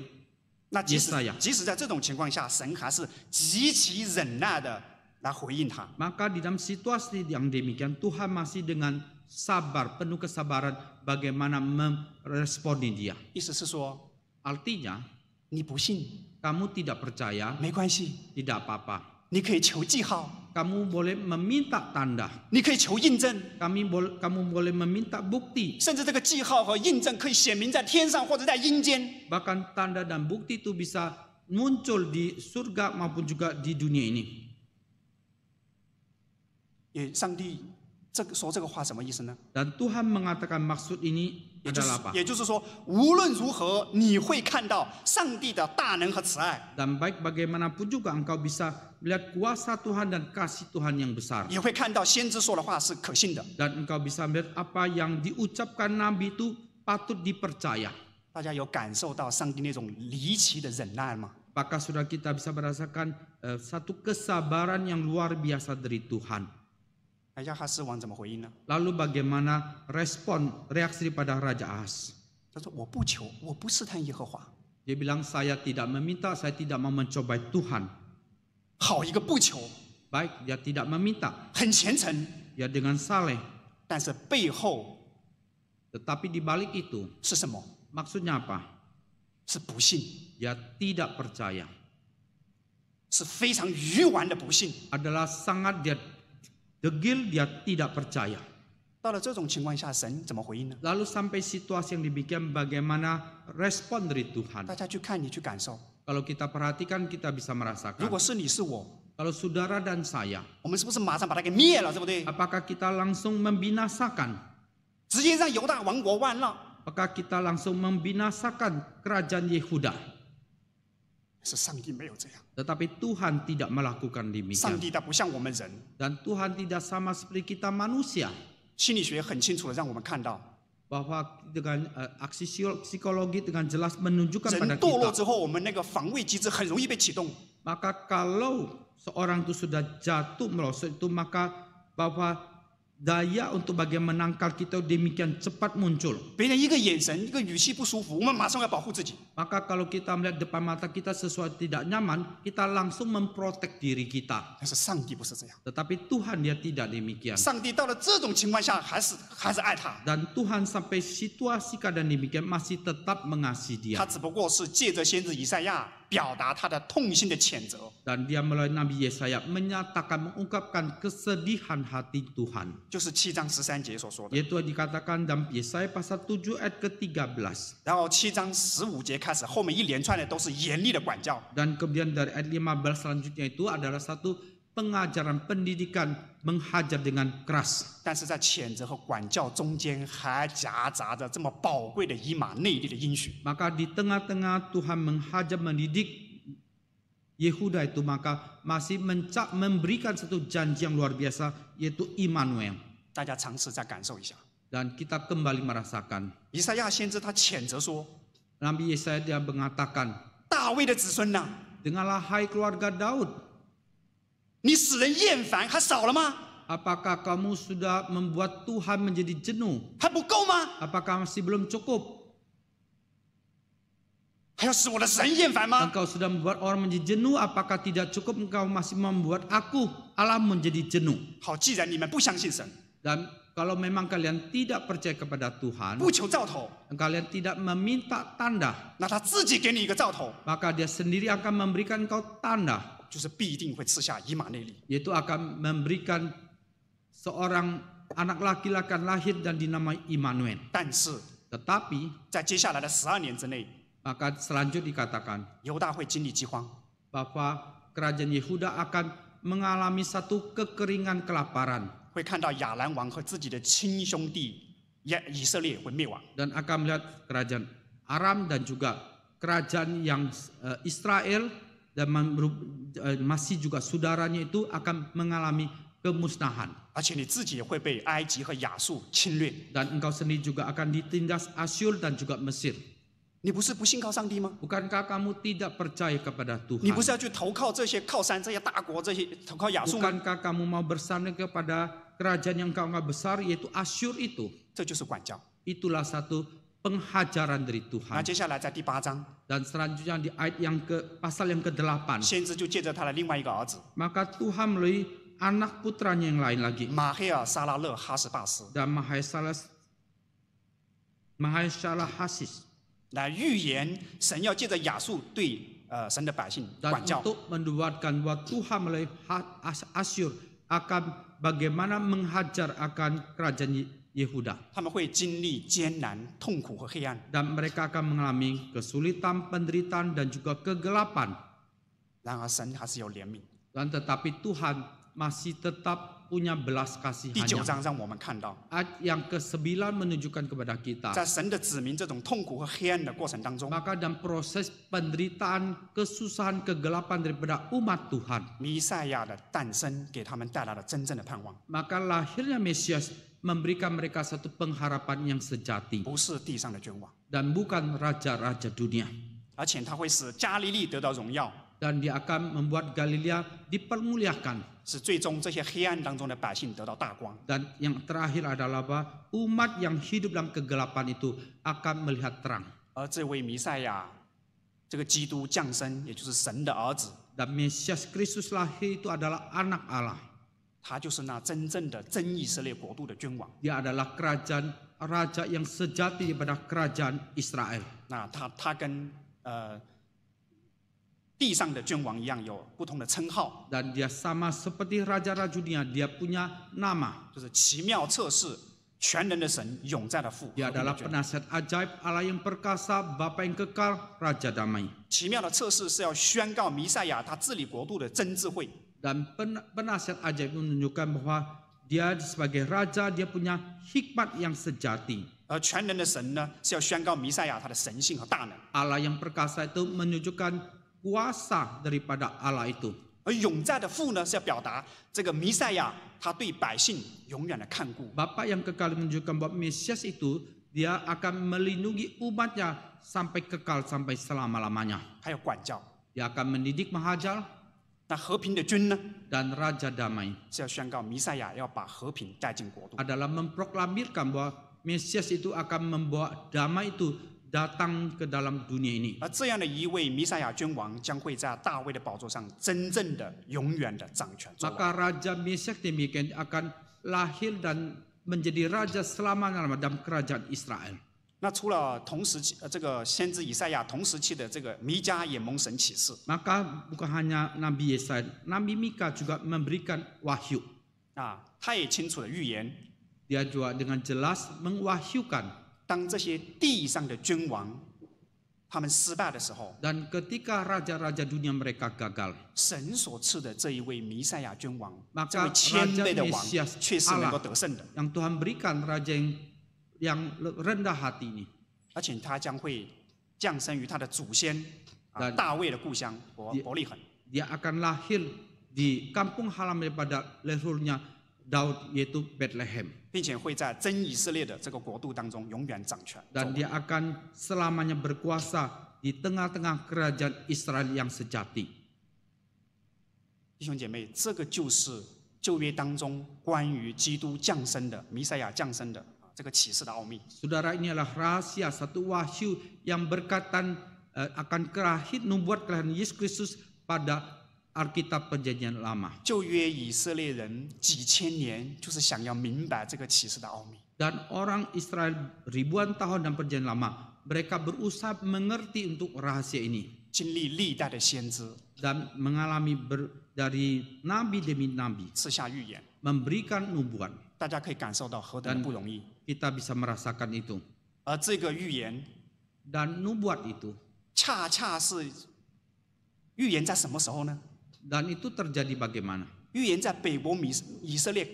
那即 Yesaya. 使在这种情况下，神还是极其忍耐的来回应他。 Maka di dalam situasi yang demikian, Tuhan masih dengan sabar, penuh kesabaran bagaimana meresponi dia. 意思是说， Artinya, 你不信 kamu tidak percaya, 没关系， tidak apa-apa. 你可以求记号， Kamu boleh meminta tanda. 你可以求印证， Kamu boleh meminta bukti. 甚至这个记号和印证可以显明在天上或者在阴间。 Bahkan tanda dan bukti itu bisa muncul di surga maupun juga di dunia ini. 也，上帝说这个话什么意思呢？ Dan Tuhan mengatakan maksud ini 也就是说，无论如何，你会看到上帝的大能和慈爱， Dan baik bagaimanapun juga engkau bisa melihat kuasa Tuhan dan kasih Tuhan yang besar. 也会看到先知说的话是可信的。 Dan engkau bisa melihat apa yang diucapkan Nabi itu patut dipercaya. 大家有感受到上帝那种离奇的忍耐吗？ Apakah sudah kita bisa merasakan satu kesabaran yang luar biasa dari Tuhan? 那亚哈斯王怎么回应呢？ Lalu bagaimana reaksi daripada Raja Ahaz? 他说：“我不求，我不试探耶和华。 Dia bilang, saya tidak meminta, saya tidak mau mencobai Tuhan. 好一个不求， Baik, dia tidak meminta, 很虔诚， dia dengan saleh. 但是背后 Tetapi di balik itu, 是什么？ maksudnya apa? 是不信， Dia tidak percaya. 是非常愚顽的不信。 Adalah sangat dia degil, dia tidak percaya. 到了这种情况下，神怎么回应呢？ Lalu sampai situasi yang demikian, bagaimana respon dari Tuhan? 大家去看，你去感受。 Kalau kita perhatikan, kita bisa 如 merasakan. 果是你是我， Kalau saudara dan saya, 我们是不是马上把它给灭了，对不对？ apakah kita langsung membinasakan? 直接让犹大王国完了。 Apakah kita langsung membinasakan kerajaan Yehuda? 是上帝没有这样， Tetapi Tuhan tidak melakukan 上 demikian. 帝他不像我们人， Dan Tuhan tidak sama seperti kita manusia. 心理学很清楚的让我们看到， Bahwa dengan aksi psikologi dengan jelas menunjukkan 人 pada 堕落 kita. 之后，我们那个防卫机制很容易被启动。 Maka kalau seorang itu sudah jatuh melosot itu, maka bahwa daya untuk bagaimana menangkal kita demikian cepat muncul. 别人一个眼神、一个语气不舒服，我们马上要保护自己。 Maka kalau kita melihat depan mata kita sesuatu tidak nyaman, kita langsung memprotek diri kita. 但是上帝不是这样， Tetapi Tuhan dia tidak demikian. 上帝到了这种情况下，还是爱他， Dan Tuhan sampai situasi keadaan demikian masih tetap mengasihi 他 dia. 只不过是借着先知以赛亚表达他的痛心的谴责， Dan dia melalui Nabi Yesaya menyatakan, mengungkapkan kesedihan hati Tuhan. 就是7章13节所说的。 Yaitu dikatakan dalam Yesaya pasal 7 ayat ke-13. 然后7章15节开始，后面一连串的都是严厉的管教。 Dan kemudian dari ayat 15 selanjutnya itu adalah satu pengajaran pendidikan menghajar dengan keras. 但是在谴责和管教中间，还夹杂着这么宝贵的以马内利的应许。 Maka di tengah-tengah Tuhan menghajar mendidik Yehuda itu, maka masih memberikan satu janji yang luar biasa, yaitu Immanuel. 大家尝试再感受一下。 Dan kita kembali merasakan. 以赛亚先知他谴责说 Nabi Yesaya dia mengatakan, 大卫的子孙呐、 dengarlah hai keluarga Daud, 你使人厌烦还少了吗？ apakah kamu sudah membuat Tuhan menjadi jenuh? 还不够吗？ Apakah masih belum cukup? 还要使我的神厌烦吗？ Engkau sudah membuat orang menjadi jenuh, apakah tidak cukup engkau masih membuat aku, Allah menjadi jenuh? 好，既然你们不相信神， Dan Kalau memang kalian tidak percaya kepada Tuhan, 不求兆头， kalian tidak meminta tanda, 那他自己给你一个兆头， maka dia sendiri akan memberikan engkau tanda, 就是必定会赐下以马内利。 yaitu akan memberikan seorang anak laki-laki akan lahir dan dinamai Immanuel. 但是 Tetapi 在接下来的12年之内， maka selanjutnya dikatakan 犹大会经历饥荒， bahwa kerajaan Yehuda akan mengalami satu kekeringan kelaparan 会看到亚兰王和自己的亲兄弟以色列会灭亡。 dan akan melihat kerajaan Aram dan juga kerajaan yang Israel dan masih juga saudaranya itu akan mengalami kemusnahan. 而且你自己也会被埃及和亚述侵略。 Dan engkau sendiri juga akan ditindas Asyur dan juga Mesir. 你不是不信靠上帝吗？ Bukankah kamu tidak percaya kepada 你 Tuhan? 不是要去投靠这些靠山这些大国，这些投靠亚述吗？ Bukankah kamu mau bersandar kepada kerajaan yang engkau anggap besar yaitu Asyur itu? 这就是管教。 Itulah satu penghajaran dari 那 Tuhan. 接下来在第8章， Dan selanjutnya di ayat pasal yang ke-8, 先知就借着他的另外一个儿子 maka Tuhan melalui anak putranya yang lain lagi 马黑尔沙拉勒哈什巴斯 dan Maheshala Hasis 来预言神要借着亚述对神的百姓 dan 管教。 untuk menduatkan bahwa Tuhan melalui Asyur akan bagaimana menghajar akan kerajaan Yehuda 他们会经历艰难、痛苦和黑暗， dan mereka akan mengalami kesulitan, penderitaan dan juga kegelapan. 然而神还是有怜悯。 Dan tetapi Tuhan masih tetap punya belas 第9 kasihannya. 章让我们看到， Ayat yang ke-9 menunjukkan kepada kita 在神的子民这种痛苦和黑暗的过程当中， maka dalam proses penderitaan, kesusahan, kegelapan daripada umat Tuhan, 弥赛亚的诞生给他们带来了真正的盼望， maka lahirnya Mesias memberikan mereka satu pengharapan yang sejati 不是地上的君王， dan bukan raja-raja dunia. 而且他会使加利利得到荣耀， Dan dia akan membuat Galilea dipermuliakan. 使最终这些黑暗当中的百姓得到大光。 Dan yang terakhir adalah bahwa umat yang hidup dalam kegelapan itu akan melihat terang. 而这位弥赛亚，这个基督降生，也就是神的儿子， Dan Mesias Kristus lahir itu adalah anak Allah. 他就是那真正的真以色列国度的君王。 Dia adalah kerajaan raja yang sejati daripada kerajaan Israel. 那他跟地上的君王一样，有不同的称号， Dan dia sama seperti raja-raja dunia, dia punya nama. 就是奇妙测试、全能的神、永在的父。 Dia 和平的 adalah 君 penasihat ajaib, Allah yang perkasa, Bapa yang kekal, Raja damai. 奇妙的测试是要宣告弥赛亚他治理国度的真智慧。 Dan penasihat ajaib menunjukkan bahwa dia sebagai raja, dia punya hikmat yang sejati. 而全能的神呢，是要宣告弥赛亚他的神性和大能。 Allah yang perkasa itu menunjukkan kuasa daripada Allah itu. 而永在的父呢，是要表达这个弥赛亚他对百姓永远的看顾。 Bapa yang kekal menunjukkan bahwa Mesias itu dia akan melindungi umatnya sampai kekal sampai selama-lamanya. 还有管教。 Dia akan mendidik mahajar 那和平的君呢， dan Raja damai 是要宣告弥赛亚要把和平带进国度。 adalah memproklamirkan bahwa Mesias itu akan membawa damai itu datang ke dalam dunia ini. 而这样的一位弥赛亚君王，将会在大卫的宝座上真正的、永远的掌权作王。 Maka Raja Mesias demikian akan lahir dan menjadi raja selama-lamanya dalam kerajaan Israel. 那除了同时期，这个先知以赛亚同时期的这个弥迦也蒙神启示 Maka bukan hanya Nabi Yesaya, Nabi Mika juga memberikan wahyu. 啊，他也清楚的预言， Dia juga dengan jelas mengwahyukan. 当这些地上的君王他们失败的时候， Dan ketika raja-raja dunia mereka gagal, 神所赐的这一位弥赛亚君王， Maka 这位谦卑的 Raja 王 Mesias，却是能够得胜的， yang Tuhan berikan raja yang rendah hati ini. 而且他将会降生于他的祖先Dan 大卫的故乡伯利恒。 Dia akan lahir di kampung halaman daripada leluhurnya Daud yaitu Bethlehem. 并且会在真以色列的这个国度当中永远掌权。 Dan dia akan selamanya berkuasa di tengah-tengah kerajaan Israel yang sejati. 弟兄姐妹，这个就是旧约当中关于基督降生的弥赛亚降生的这个启示的奥秘。 Saudara, ini adalah rahasia satu wahyu yang berkaitan akan nubuat kelahiran Yesus Kristus pada Alkitab Perjanjian Lama. 旧约以色列人几千年就是想要明白这个启示的奥秘。 Dan orang Israel ribuan tahun dalam Perjanjian Lama, mereka berusaha mengerti untuk rahasia ini 经历历代的先知 dan mengalami dari nabi demi nabi 赐下预言， memberikan nubuat. 大家可以感受到何等的不容易。 Kita bisa merasakan itu. 而这个预言 Dan nubuat itu, 恰恰是预言在什么时候呢？ dan itu terjadi bagaimana? 预言在北国以色列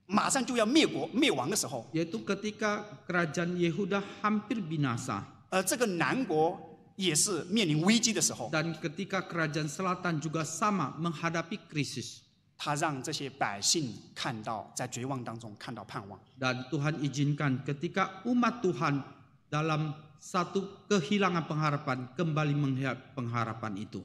马上就要灭亡的时候， Yaitu ketika kerajaan Yehuda hampir binasa 而这个南国也是面临危机的时候， dan ketika kerajaan selatan juga sama menghadapi krisis. 他让这些百姓看到，在绝望当中看到盼望。 Dan Tuhan izinkan ketika umat Tuhan dalam satu kehilangan pengharapan kembali melihat pengharapan itu.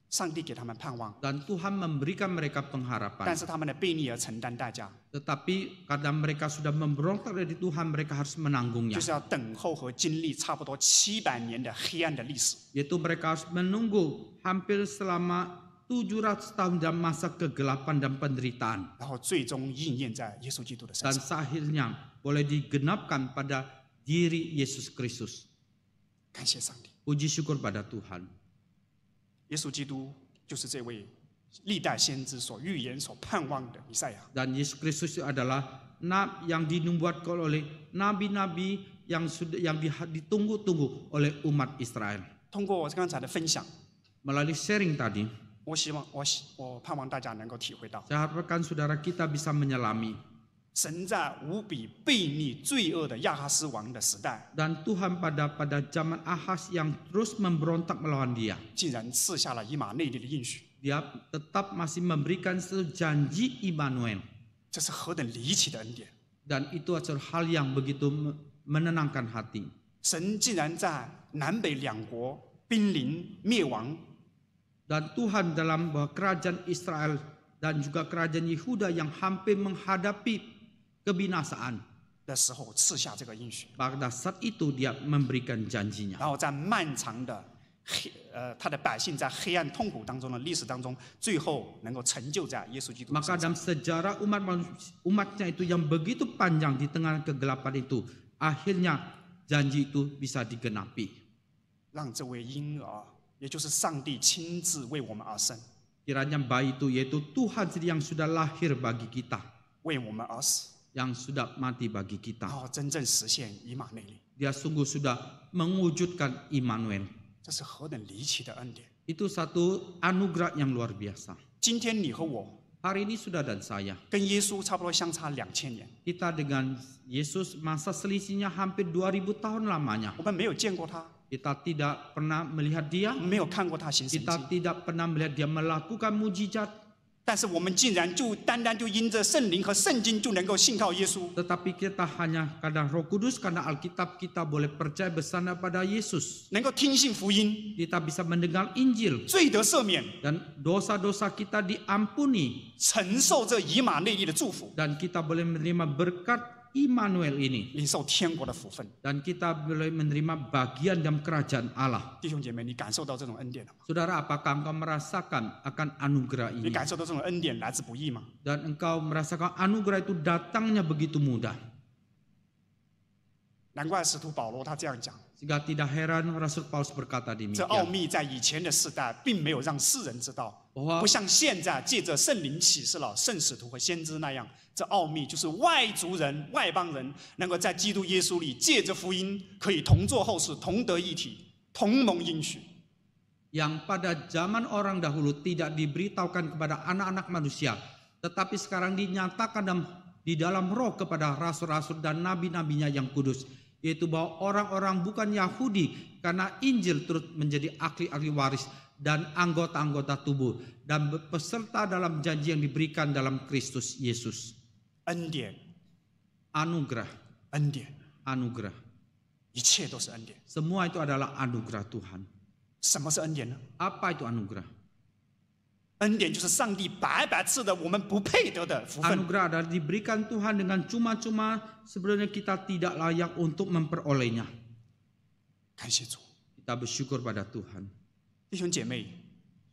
上帝给他们盼望， Dan Tuhan memberikan mereka pengharapan. 但是他们的悖逆而承担代价， Tetapi karena mereka sudah memberontak dari Tuhan, mereka harus menanggungnya. 就是要等候和经历差不多700年的黑暗的历史。 Yaitu mereka harus menunggu hampir selama 700 tahun dalam masa kegelapan dan penderitaan. 然后最终应验在耶稣基督的身 Dan 上。 akhirnya boleh digenapkan pada diri Yesus Kristus. 感谢上帝， Puji syukur pada Tuhan. 耶稣基督就是这位历代先知所预言、所盼望的弥赛亚。 Dan Yesus Kristus itu adalah yang dinubuatkan oleh nabi-nabi yang ditunggu-tunggu oleh umat Israel. 通过我刚才的分享， Melalui sharing tadi, 我盼望大家能够体会到， saya harapkan saudara kita bisa menyelami. 神在无比悖逆、罪恶的亚哈斯王的时代， Dan Tuhan pada zaman Ahaz yang terus memberontak melawan dia, 竟然赐下了以马内利的应许， dia tetap masih memberikan janji Immanuel. 这是何等离奇的恩典！ Dan itu adalah hal yang begitu menenangkan hati. 神竟然在南北两国濒临灭亡， Dan Tuhan dalam kerajaan Israel dan juga kerajaan Yehuda yang hampir menghadapi kebinasaan, 的时候赐下这个应许， pada saat itu dia memberikan janjinya. 然后在漫长的他的百姓在黑暗痛苦当中的历史当中，最后能够成就在耶稣基督身 Maka 上。 dalam sejarah umatnya itu yang begitu panjang di tengah kegelapan itu, akhirnya janji itu bisa digenapi. 让这位婴儿，也就是上帝亲自为我们而生， Kiranya bayi itu yaitu Tuhan sendiri yang sudah lahir bagi kita, 为我们而死， yang sudah mati bagi 然 kita. 后真正实现以马内利。 Dia sungguh sudah mewujudkan Immanuel. 这是何等离奇的恩典！ Itu satu anugerah yang luar biasa. 今天你和我 Hari ini sudah dan saya, 跟耶稣差不多相差2000年， kita dengan Yesus masa selisihnya hampir 2000 tahun lamanya. 我们没有见过他， Kita tidak pernah melihat dia, 没有看过他行神 kita 迹， tidak pernah melihat dia melakukan mujizat, 但是我们竟然单单就因着圣灵和圣经就能够信靠耶稣。 tetapi kita hanya karena Roh Kudus, karena Alkitab kita boleh percaya bersandar pada Yesus. 能够听信福音， Kita bisa mendengar Injil 罪得赦免， dan dosa-dosa kita diampuni 承受这以马内利的祝福， dan kita boleh menerima berkat Immanuel ini 领受天国的福分。 dan kita boleh menerima bagian dalam kerajaan Allah. 弟兄姐妹，你感受到这种恩典了吗？ Saudara, apakah engkau merasakan akan anugerah 你 ini? 感受到这种恩典来自不易吗？ Dan engkau merasakan anugerah itu datangnya begitu mudah. 难怪使徒保罗他这样讲， Sehingga tidak heran Rasul Paulus berkata 这奥 demikian. 秘在以前的世代并没有让世人知道， Bahwa 不像现在借着圣灵启示了圣使徒和先知那样，这奥秘就是外族人、外邦人能够在基督耶稣里借着福音，可以同作后世，同得一体，同蒙应许。 yang pada zaman orang dahulu tidak diberitahukan kepada anak-anak manusia, tetapi sekarang dinyatakan di dalam roh kepada rasul-rasul dan nabi-nabinya yang kudus, yaitu bahwa orang-orang bukan Yahudi karena Injil terus menjadi ahli-ahli waris dan anggota-anggota tubuh dan peserta dalam janji yang diberikan dalam Kristus Yesus. 恩典， Anugerah, 恩典， anugerah. 一切都是恩典。 Semua itu adalah anugerah Tuhan. 什么是恩典呢？ Apa itu anugerah? 恩典就是上帝白白赐的我们不配得的福分。 Anugerah adalah diberikan Tuhan dengan cuma-cuma, sebenarnya kita tidak layak untuk memperolehnya. 感谢主， Kita bersyukur pada Tuhan. 弟兄姐妹，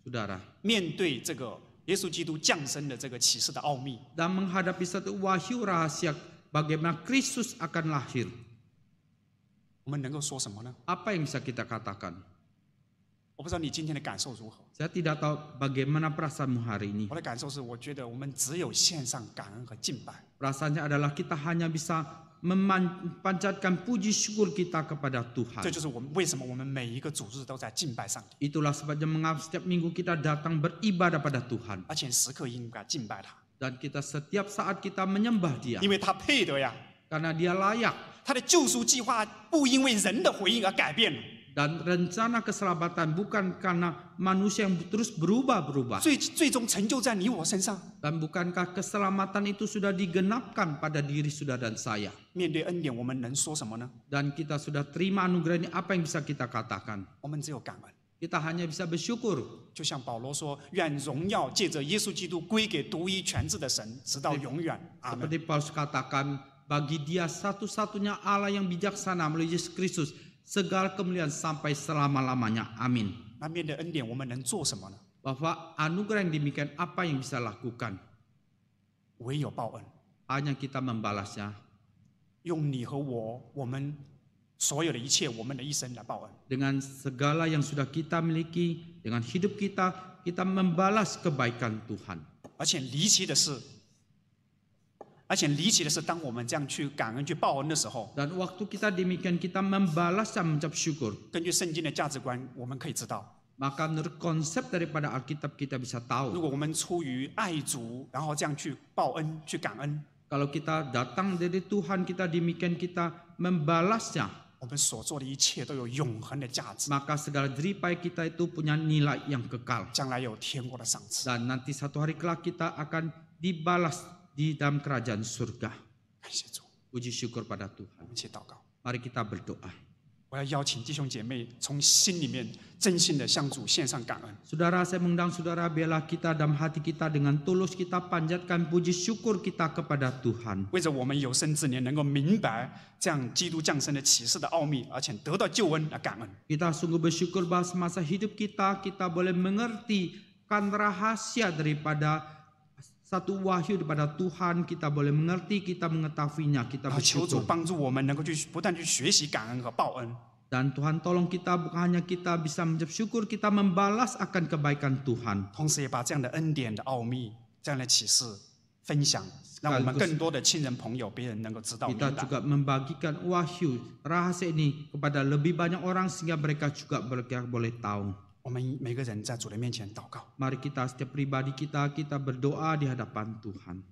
Saudara, 面对这个耶稣基督降生的这个启示的奥秘， dan menghadapi satu wahyu rahasia bagaimana Kristus akan lahir, 我们能够说什么呢？ apa yang bisa kita katakan? 我不知道你今天的感受如何。 Saya tidak tahu bagaimana perasaanmu hari ini. 我的感受是，我觉得我们只有献上感恩和敬拜。 Perasaannya adalah kita hanya bisa memanjatkan puji syukur kita kepada 这 Tuhan. 就是我们为什么我们每一个主日都在敬拜上帝， Itulah sebabnya mengapa setiap minggu kita datang beribadah pada Tuhan. 而且时刻应该敬拜他， Dan kita setiap saat kita menyembah Dia. 因为他配得呀。 Karena Dia layak. 他的救赎计划不因为人的回应而改变了， Dan rencana keselamatan bukan karena manusia yang terus berubah-berubah. 最终成就在你我身上。 Dan bukankah keselamatan itu sudah digenapkan pada diri saudara dan saya? 面对恩典，我们能说什么呢？ Dan kita sudah terima anugerah ini, apa yang bisa kita katakan? 我们只有感恩。 Kita hanya bisa bersyukur. 就像保罗说：“愿荣耀借着耶稣基督归给独一全智的神，直到永远。”阿门。 Seperti Paulus katakan, bagi Dia satu-satunya Allah yang bijaksana melalui Yesus Kristus, segala kemuliaan sampai selama-lamanya. Amin. 那面对恩典，我们能做什么呢？ Bahwa anugerah yang demikian, apa yang bisa lakukan? 唯有报恩， Hanya kita membalasnya 用你和我们所有的一切，我们的一生来报恩。 dengan segala yang sudah kita miliki, dengan hidup kita, kita membalas kebaikan Tuhan. 而且离奇的是，当我们这样去感恩、去报恩的时候， Dan waktu kita demikian, kita membalas dan mengucap syukur. 根据圣经的价值观，我们可以知道， Maka menurut konsep daripada Alkitab kita bisa 如 tahu, 果我们出于爱主，然后这样去报恩、去感恩， kalau kita datang dari Tuhan, kita demikian kita membalasnya, 我们所做的一切都有永恒的价值， maka segala jeripaya kita itu punya nilai yang kekal. 将来有天国的赏赐。 Dan nanti satu hari kelak kita akan dibalas di dalam kerajaan surga. 感谢主， Puji syukur pada 我 Tuhan. 们一起祷告。 Mari kita berdoa. 我要邀请弟兄姐妹从心里面真心的向主献上感恩。 Saudara, saya mengundang saudara, biarlah kita dalam hati kita dengan tulus kita panjatkan puji syukur kita kepada Tuhan. 为着我们有生之年能够明白这样基督降生的启示的奥秘，而且得到救恩来感恩。 Kita sungguh bersyukur bahwa semasa hidup kita boleh mengerti kan rahasia daripada satu wahyu daripada Tuhan. Kita boleh mengerti, kita mengetahuinya, kita 求主 bersyukur. 帮助我们能够去不断去学习感恩和报恩， Dan Tuhan tolong kita, bukan hanya kita bisa mengucap syukur, kita membalas akan kebaikan Tuhan. 同时也把这样的恩典的奥秘、这样的启示分享，让我们更多的亲人朋友、别人能够知道明 Kita 白。 juga membagikan wahyu rahasia ini kepada lebih banyak orang sehingga mereka juga boleh tahu. 我们每个人在主的面前祷告。 Mari kita setiap pribadi kita berdoa di hadapan Tuhan.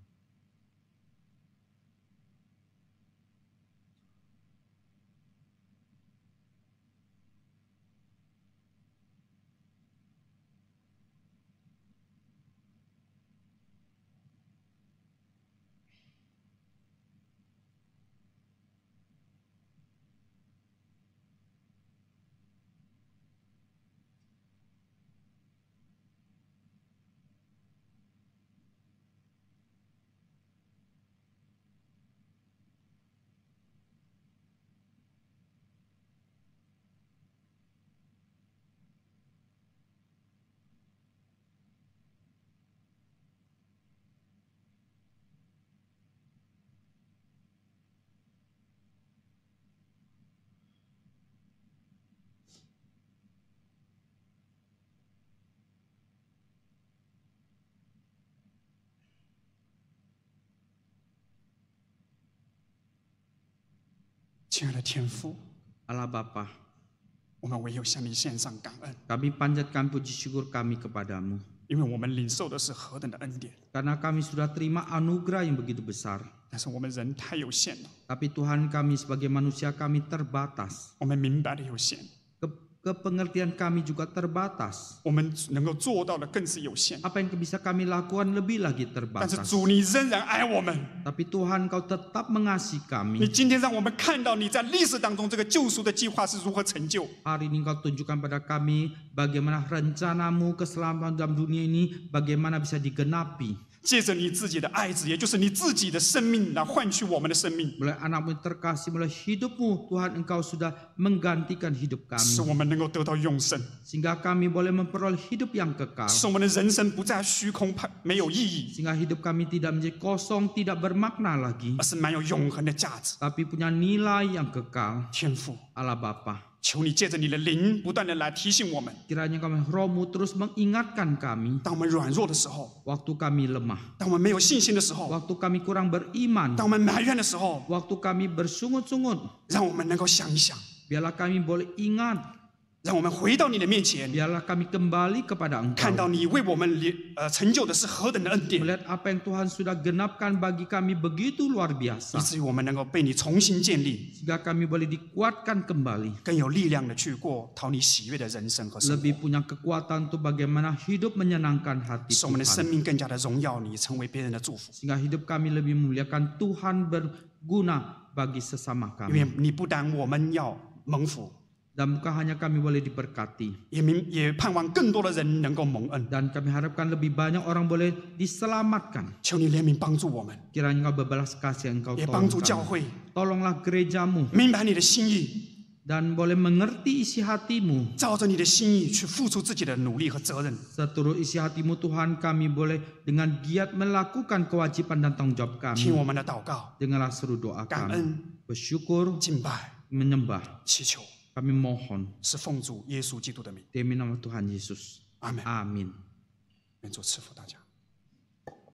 亲爱的天父， Allah Bapa, 我们唯有向你献上感恩， kami panjatkan puji syukur kami kepadamu. 因为我们领受的是何等的恩典， Karena kami sudah terima anugerah yang begitu besar. 但是我们人太有限了， Tapi Tuhan kami sebagai manusia kami terbatas. 我们明白的有限， Kepengertian kami juga terbatas. 我们能够做到的更是有限。 Apa yang bisa kami lakukan lebih lagi 但是 terbatas. 主，你仍然爱我们。 Tapi Tuhan Kau tetap mengasihi 你 kami. 今天让我们看到你在历史当中这个救赎的计划是如何成就。 Hari ini Kau tunjukkan pada kami bagaimana rencanamu keselamatan dalam dunia ini bagaimana bisa digenapi. 借着你自己的爱子，也就是你自己的生命来换取我们的生命， Melalui anakmu yang terkasih, melalui hidupmu, Tuhan Engkau sudah menggantikan hidup 使 kami. 我们能够得到永生， Sehingga kami boleh memperoleh hidup yang kekal. 使我们的人生不再虚空没有意义， Sehingga hidup kami tidak menjadi kosong, tidak bermakna lagi. 而是满有永恒的价值。 Tapi punya nilai yang kekal. 天父， Allah Bapa. 求你借着你的灵，不断的来提醒我们， Kiranya kami rohmu terus mengingatkan kami. 当我们软弱的时候， Waktu kami lemah. 当我们没有信心的时候， Waktu kami kurang beriman. 当我们埋怨的时候， Waktu kami bersungut-sungut. 让我们能够想一想， Biarlah kami boleh ingat. 让我们回到你的面前， Biarlah kami kembali kepada 看 Engkau. 到你为我们成就的是何等的恩典， Melihat apa yang Tuhan sudah genapkan bagi kami begitu luar 以 biasa. 至于我们能够被你重新建立， Sehingga kami boleh dikuatkan kembali. 更有力量的去过讨你喜悦的人生和生 Lebih 活， punya kekuatan untuk bagaimana hidup menyenangkan hati 使我们的生 Tuhan. 命更加的荣耀你，成为别人的祝福。 Sehingga hidup kami lebih memuliakan Tuhan, berguna bagi sesama 因为 kami. 你不但我们要蒙福， Dan bukan hanya kami boleh diberkati. 也盼望更多的人能够蒙恩。 Dan kami harapkan lebih banyak orang boleh diselamatkan. 求你怜悯帮助我们， Kiranya Engkau berbalas kasih, Engkau 也 tolong 帮助教 kami. 会 Tolonglah gerejamu 明白你的心意， dan boleh mengerti isi hatimu. 照着你的心意去付出自己的努力和责任。 Seturut isi hatimu Tuhan, kami boleh dengan giat melakukan kewajiban dan tanggung jawab 听 kami. 我们的祷告、 Dengarlah seru doa 感 kami. 恩、 Bersyukur, 敬拜、 menyembah. 祈求， Kami mohon 是奉主耶稣基督的名。 demi nama Tuhan Yesus. 阿门。 Amin. 愿主赐福大家。